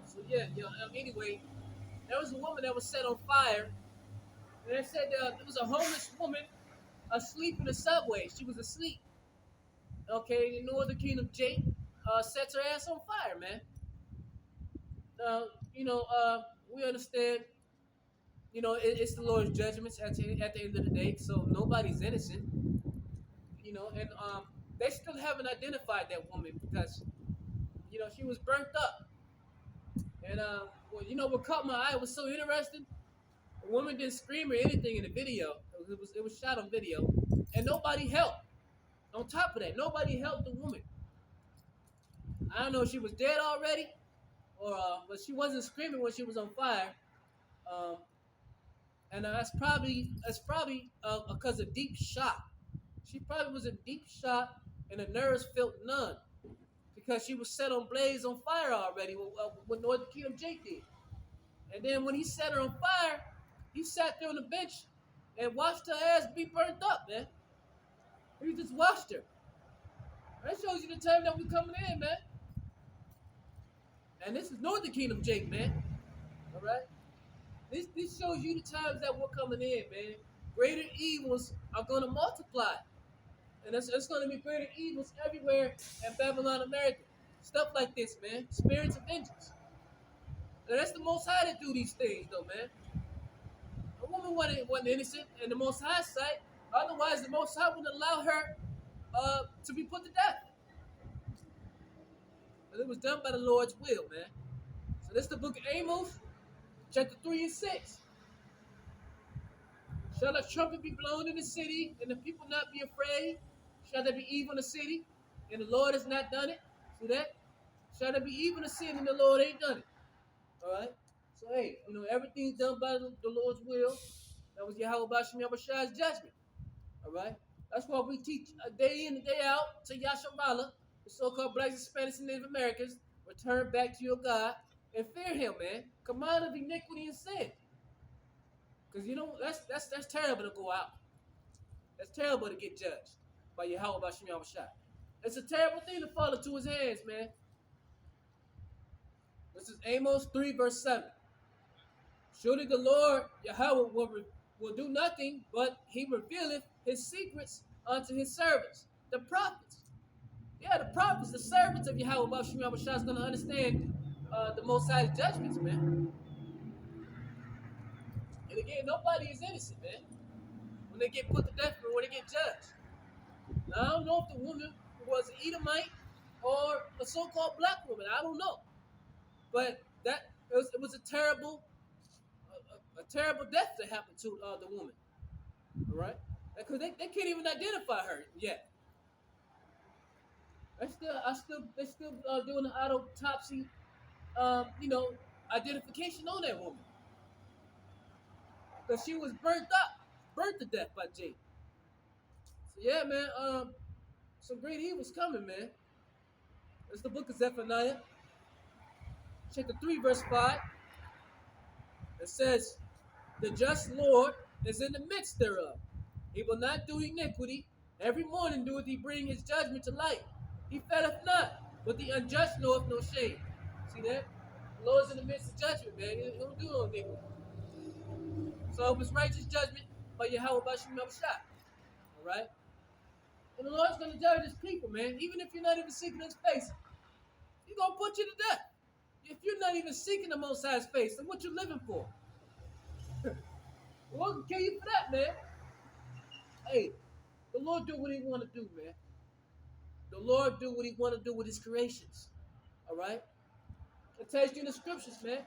so yeah, anyway, there was a woman that was set on fire, and they said there was a homeless woman asleep in the subway. She was asleep. Okay, the Northern Kingdom Jake sets her ass on fire, man. Uh, you know, we understand. You know, it's the Lord's judgments at the end of the day, so nobody's innocent. You know, and they still haven't identified that woman because she was burnt up. And what caught my eye was so interesting. The woman didn't scream or anything in the video. It was shot on video, and nobody helped. On top of that, nobody helped the woman. I don't know if she was dead already, or but she wasn't screaming when she was on fire. Um, and that's probably because of deep shock. She probably was in deep shock, and the nerves felt none because she was set on blaze on fire already. What Northern Kingdom Jake did, and then when he set her on fire, he sat there on the bench and watched her ass be burnt up, man. He just watched her. That shows you the time that we coming in, man. And this is Northern Kingdom Jake, man. All right. This shows you the times that we're coming in, man. Greater evils are going to multiply. And it's going to be greater evils everywhere in Babylon, America. Stuff like this, man. Spirits of vengeance. And that's the Most High that do these things, though, man. A woman wasn't innocent in the Most High's sight. Otherwise, the Most High would allow her to be put to death. But it was done by the Lord's will, man. So this is the book of Amos, chapter 3 and 6. Shall a trumpet be blown in the city, and the people not be afraid? Shall there be evil in the city, and the Lord has not done it? See that? Shall there be evil in the city, and the Lord ain't done it? All right? So, hey, everything's done by the Lord's will. That was Yahweh Bashim Yahushai's judgment. All right? That's why we teach day in and day out to Yasharala, the so-called blacks, Hispanics, and Native Americans, return back to your God and fear him, man. Command of iniquity and sin. Because that's terrible to go out. That's terrible to get judged by Yahweh Bashim Yahushai. It's a terrible thing to fall into his hands, man. This is Amos 3, verse 7. Surely the Lord Yahweh will do nothing, but he revealeth his secrets unto his servants, the prophets. Yeah, the prophets, the servants of Yahweh Bashim Yahushai is going to understand the Most High's judgments, man. And again, nobody is innocent, man, when they get put to death or when they get judged. Now, I don't know if the woman was an Edomite or a so-called black woman. I don't know. But it was a terrible death that happened to the woman. All right? Because they can't even identify her yet. They're still doing the autopsy, identification on that woman. Because she was burnt to death by Jake. So yeah, man, some great evil's coming, man. It's the book of Zephaniah, chapter 3, verse 5. It says, the just Lord is in the midst thereof. He will not do iniquity. Every morning doeth he bring his judgment to light. He faileth not, but the unjust knoweth no shame. See that? The Lord's in the midst of judgment, man. He don't do no iniquity. So it was righteous judgment by Yahweh Bashim Yahushai. All right? And the Lord's going to judge his people, man. Even if you're not even seeking his face, he's going to put you to death. If you're not even seeking the Most High's face, then what you living for? The Lord can kill you for that, man. Hey, the Lord do what he want to do, man. The Lord do what he want to do with his creations. All right? It tells you in the scriptures, man.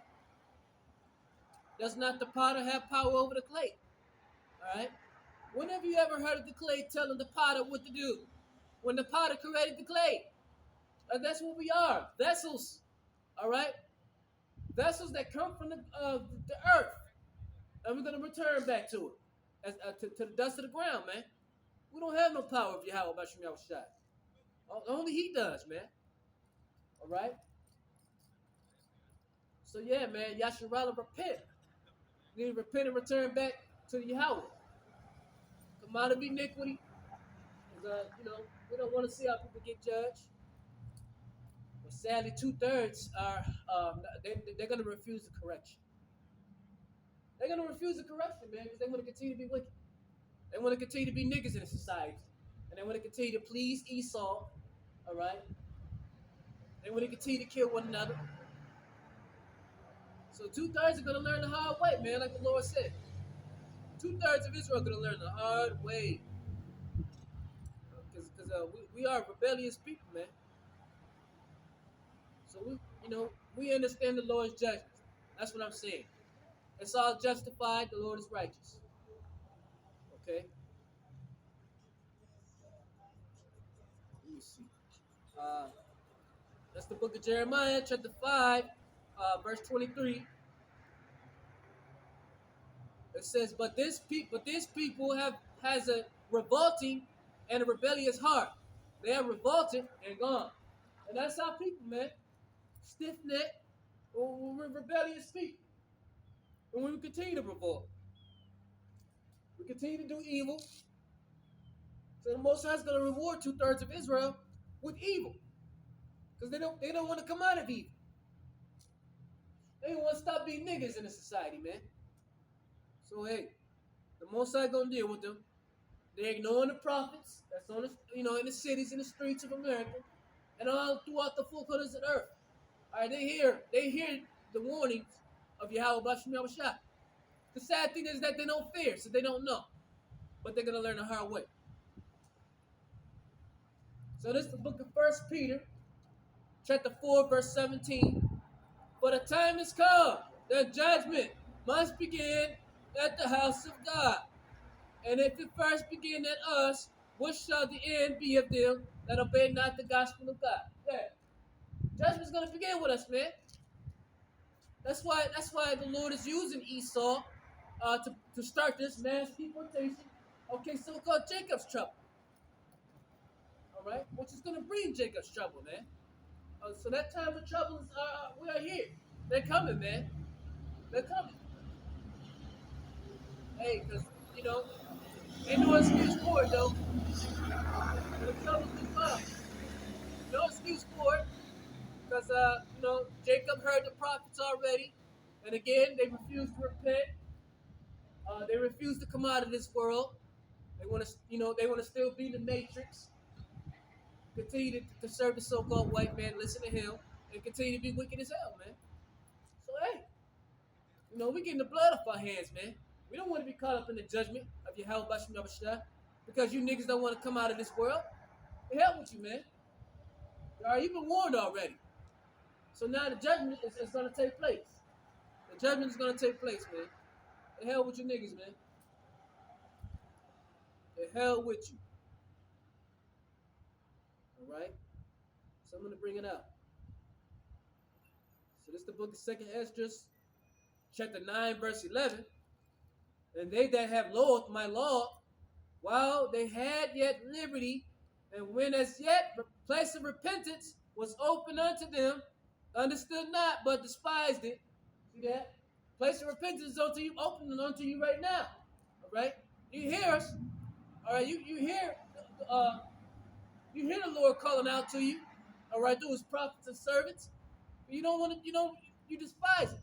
Does not the potter have power over the clay? All right? When have you ever heard of the clay telling the potter what to do? When the potter created the clay. And that's what we are. Vessels. All right? Vessels that come from the earth. And we're going to return back to it. To the dust of the ground, man. We don't have no power of Yahweh Bashim Yahushai. Only he does, man. All right? So yeah, man, Yasharala, repent. You need to repent and return back to Yahweh. Come out of iniquity. Because, we don't want to see how people get judged. But sadly, 2/3 are, they're going to refuse the correction. They're going to refuse the correction, man, because they want to continue to be wicked. They want to continue to be niggas in the society. And they want to continue to please Esau. All right? They want to continue to kill one another. So 2/3 are going to learn the hard way, man, like the Lord said. 2/3 of Israel are going to learn the hard way. Because we are rebellious people, man. So we understand the Lord's judgment. That's what I'm saying. It's all justified. The Lord is righteous. Okay? Let me see. That's the book of Jeremiah, chapter 5, verse 23. It says, but this people has a revolting and a rebellious heart. They are revolted and gone. And that's our people, man. Stiff-necked, we're rebellious people. And we will continue to revolt. We continue to do evil. So the Most High is going to reward 2/3 of Israel with evil. Because they don't want to come out of evil. They don't want to stop being niggas in the society, man. So hey, the Most High going to deal with them. They're ignoring the prophets that's on the, in the cities and the streets of America and all throughout the four corners of the earth. All right, they hear the warnings of Yahweh Bashim Yahushai. the sad thing is that they don't fear, so they don't know. But they're going to learn the hard way. So this is the book of 1 Peter, chapter 4, verse 17. For the time is come that judgment must begin at the house of God. And if it first begin at us, what shall the end be of them that obey not the gospel of God? Yeah. Judgment's gonna begin with us, man. That's why the Lord is using Esau to start this mass deportation. Okay, so-called Jacob's trouble. All right, which is gonna bring Jacob's trouble, man. So that time of trouble is we are here. They're coming, man. They're coming. Hey, cause you know, ain't no excuse for it though. The trouble will come. No excuse for it, cause Jacob heard the prophets already, and again they refused to repent. They refuse to come out of this world. They want to, they want to still be the matrix. Continue to serve the so-called white man, listen to him, and continue to be wicked as hell, man. So hey, we getting the blood off our hands, man. We don't want to be caught up in the judgment of Yahweh Bashim Yahweh because you niggas don't want to come out of this world. The hell with you, man. All right, you've been warned already. So now the judgment is going to take place. The judgment is going to take place, man. The hell with you niggas, man. The hell with you. All right? So I'm going to bring it up. So this is the book of 2nd Esdras, chapter 9, verse 11. And they that have loathed my law, while they had yet liberty, and when as yet the place of repentance was open unto them, understood not, but despised it. See that? Place of repentance is unto you, open unto you right now. All right? You hear us. All right, you hear the Lord calling out to you, all right, through his prophets and servants. But you don't want to, you despise it.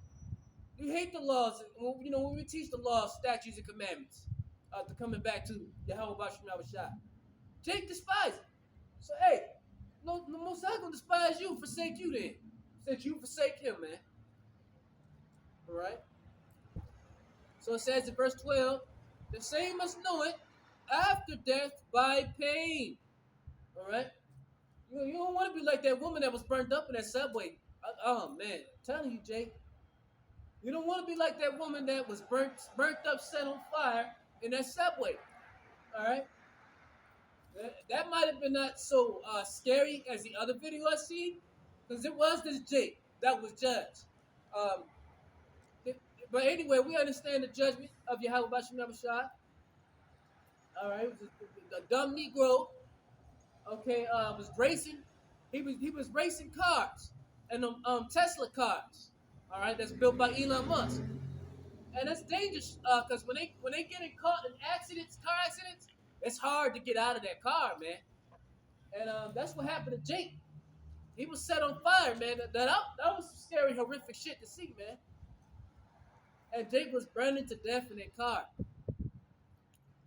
You hate the laws, when we teach the laws, statutes, and commandments, to coming back to Yahweh Bashim Yahweh. Jake despises it. So hey, no Most High gonna despise you, forsake you then. Since you forsake him, man. All right. So it says in verse 12, the same must know it after death by pain. All right. You don't want to be like that woman that was burnt up in that subway. Oh man, I'm telling you, Jake. You don't want to be like that woman that was burnt up, set on fire in that subway. All right. That might have been not so scary as the other video I see, because it was this Jake that was judged. But anyway, we understand the judgment of Yahweh Bashim Yahweh. All right, it was a dumb Negro. Okay, was racing. He was racing cars and Tesla cars. All right, that's built by Elon Musk, and that's dangerous because when they get caught in car accidents, it's hard to get out of that car, man. And that's what happened to Jake. He was set on fire, man. That was some scary, horrific shit to see, man. And Jake was burning to death in that car.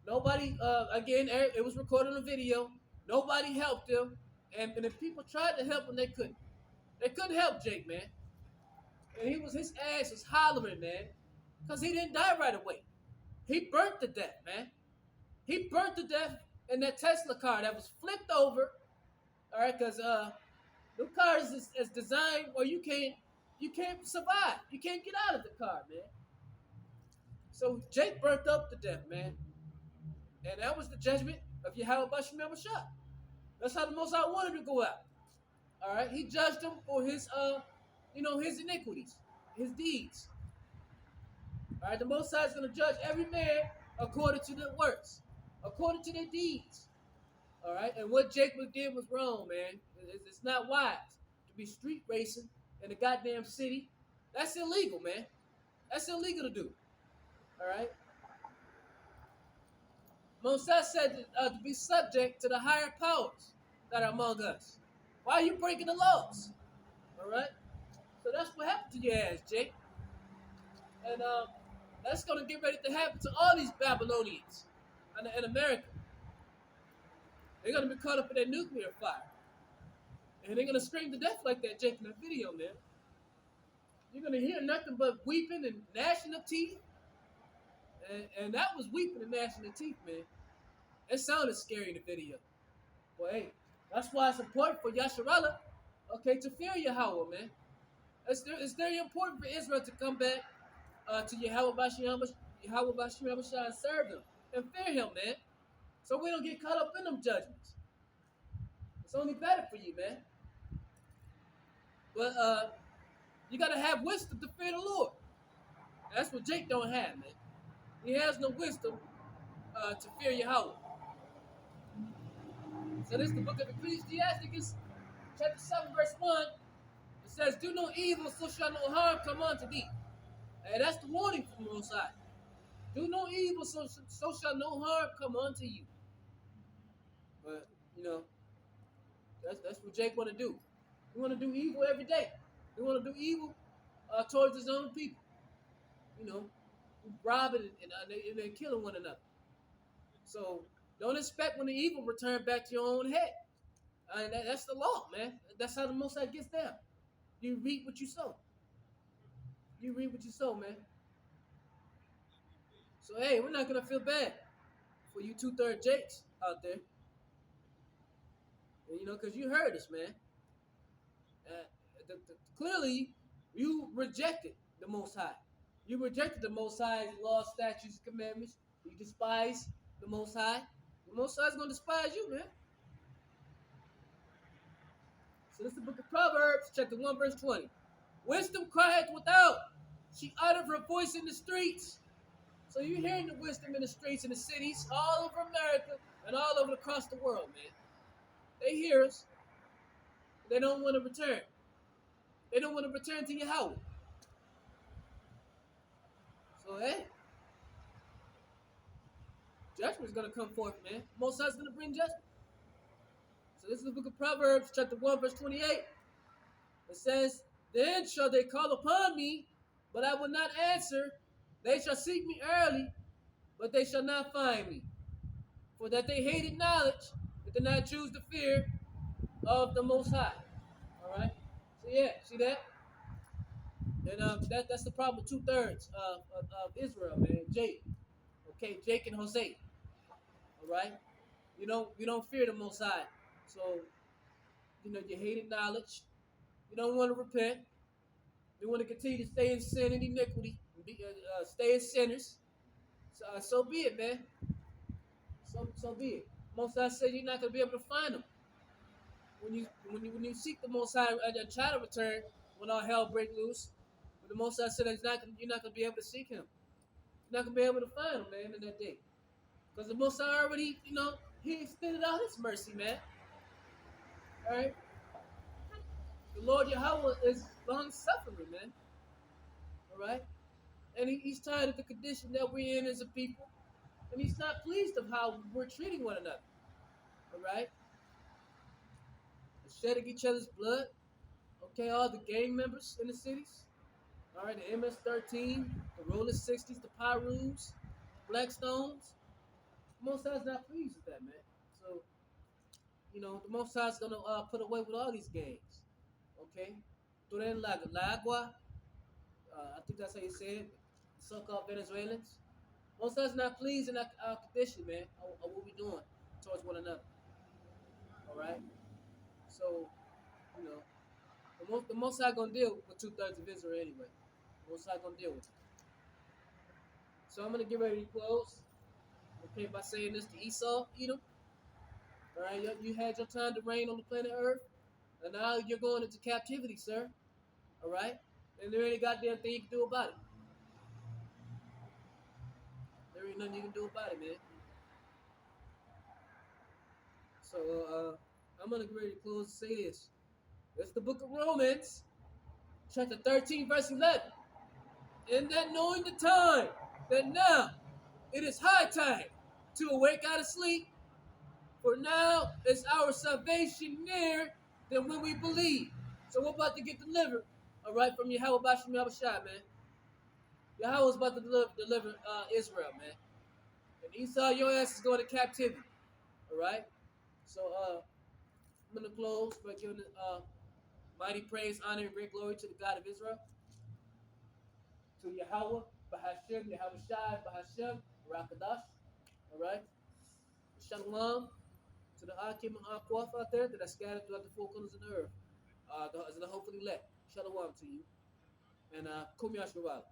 Nobody, again, it was recorded on video. Nobody helped him. And if people tried to help him, they couldn't. They couldn't help Jake, man. And his ass was hollering, man. Because he didn't die right away. He burnt to death, man. He burnt to death in that Tesla car that was flipped over. All right, because the car is designed where you can't survive. You can't get out of the car, man. So Jake burnt up to death, man. And that was the judgment of Yahweh Bashim Yahweh. That's how the Most High wanted to go out. All right, he judged him for his his iniquities, his deeds. All right, the Most High is going to judge every man according to their works, according to their deeds. All right, and what Jacob did was wrong, man. It's not wise to be street racing in a goddamn city. That's illegal, man. That's illegal to do. All right. Moses said to be subject to the higher powers that are among us. Why are you breaking the laws? All right. So that's what happened to your ass, Jake. And that's going to get ready to happen to all these Babylonians in America. They're going to be caught up in that nuclear fire. And they're going to scream to death like that, Jake, in that video, man. You're going to hear nothing but weeping and gnashing of teeth. And that was weeping and gnashing of teeth, man. It sounded scary in the video. Well, hey, that's why it's important for Yasharallah, okay, to fear Yahweh, man. It's very important for Israel to come back to Yahweh Bashim and serve him and fear him, man. So we don't get caught up in them judgments. It's only better for you, man. But you gotta have wisdom to fear the Lord. That's what Jake don't have, man. He has no wisdom to fear Yahweh. So this is the book of Ecclesiasticus, chapter 7, verse 1. It says, do no evil, so shall no harm come unto thee. And that's the warning from the Most High. Do no evil, so shall no harm come unto you. But, you know, that's what Jake want to do. He want to do evil every day. He want to do evil towards his own people. You know, robbing and then killing one another. So don't expect when the evil return back to your own head. That's the law, man. That's how the Most High gets down. You reap what you sow. You reap what you sow, man. So hey, we're not gonna feel bad for you 2/3 Jakes out there. And, you know, because you heard us, man. Clearly, you rejected the Most High. You rejected the Most High's laws, statutes, and commandments. You despise the Most High. The Most High is going to despise you, man. So this is the book of Proverbs, chapter 1, verse 20. Wisdom crieth without. She uttered her voice in the streets. So you're hearing the wisdom in the streets, in the cities, all over America, and all over across the world, man. They hear us. They don't want to return. They don't want to return to Yahweh. So, hey, judgment's going to come forth, man. Most High's going to bring judgment. So this is the book of Proverbs, chapter 1, verse 28. It says, then shall they call upon me, but I will not answer. They shall seek me early, but they shall not find me. For that they hated knowledge, but did not choose the fear of the Most High. All right? So yeah, see that? And that's the problem with 2/3 of Israel, man. Jake. Okay, Jake and Jose. All right? You don't fear the Most High. So, you know, you hated knowledge. You don't want to repent. You want to continue to stay in sin and iniquity. Stay as sinners. So be it, man. So be it. Most High said you're not gonna be able to find them when you seek the Most High and try to return when all hell break loose. But the Most High said you're not gonna be able to seek Him. You're not gonna be able to find Him, man, in that day, because the Most High already, you know, He extended out His mercy, man. All right. The Lord Yahweh is long suffering, man. All right. And he's tired of the condition that we're in as a people. And he's not pleased of how we're treating one another. All right? We're shedding each other's blood. Okay, all the gang members in the cities. All right, the MS-13, the Roller 60s, the Pyrus, Blackstones. The Most High's not pleased with that, man. So, you know, the Most High's going to put away with all these gangs. Okay? Turen Lagua. I think that's how you say it. So-called Venezuelans. Most of us not pleased in our condition, man, of what we're doing towards one another. All right? So, you know, the Most High going to deal with 2/3 of Israel anyway. The Most High going to deal with it. So I'm going to get ready to close. Okay, by saying this to Esau, Edom. All right, you had your time to reign on the planet Earth, and now you're going into captivity, sir. All right? And there ain't a goddamn thing you can do about it. There ain't nothing you can do about it, man. So I'm gonna get ready to close and say this. It's the book of Romans, chapter 13, verse 11. And that knowing the time, that now it is high time to awake out of sleep, for now is our salvation nearer than when we believe. So we're about to get delivered, all right, from Yahweh Bashim Yahushua, man. Yahweh's about to deliver Israel, man. And Esau, your ass is going to captivity, all right? So I'm going to close by giving mighty praise, honor, and great glory to the God of Israel, to Yahweh, Bahashim, Yahushai, Bahashim, Rakadash. All right? Shalom to the Akim and Akwaf out there that are scattered throughout the four corners of the earth. The hopefully elect. Shalom to you. And Kum Yashua.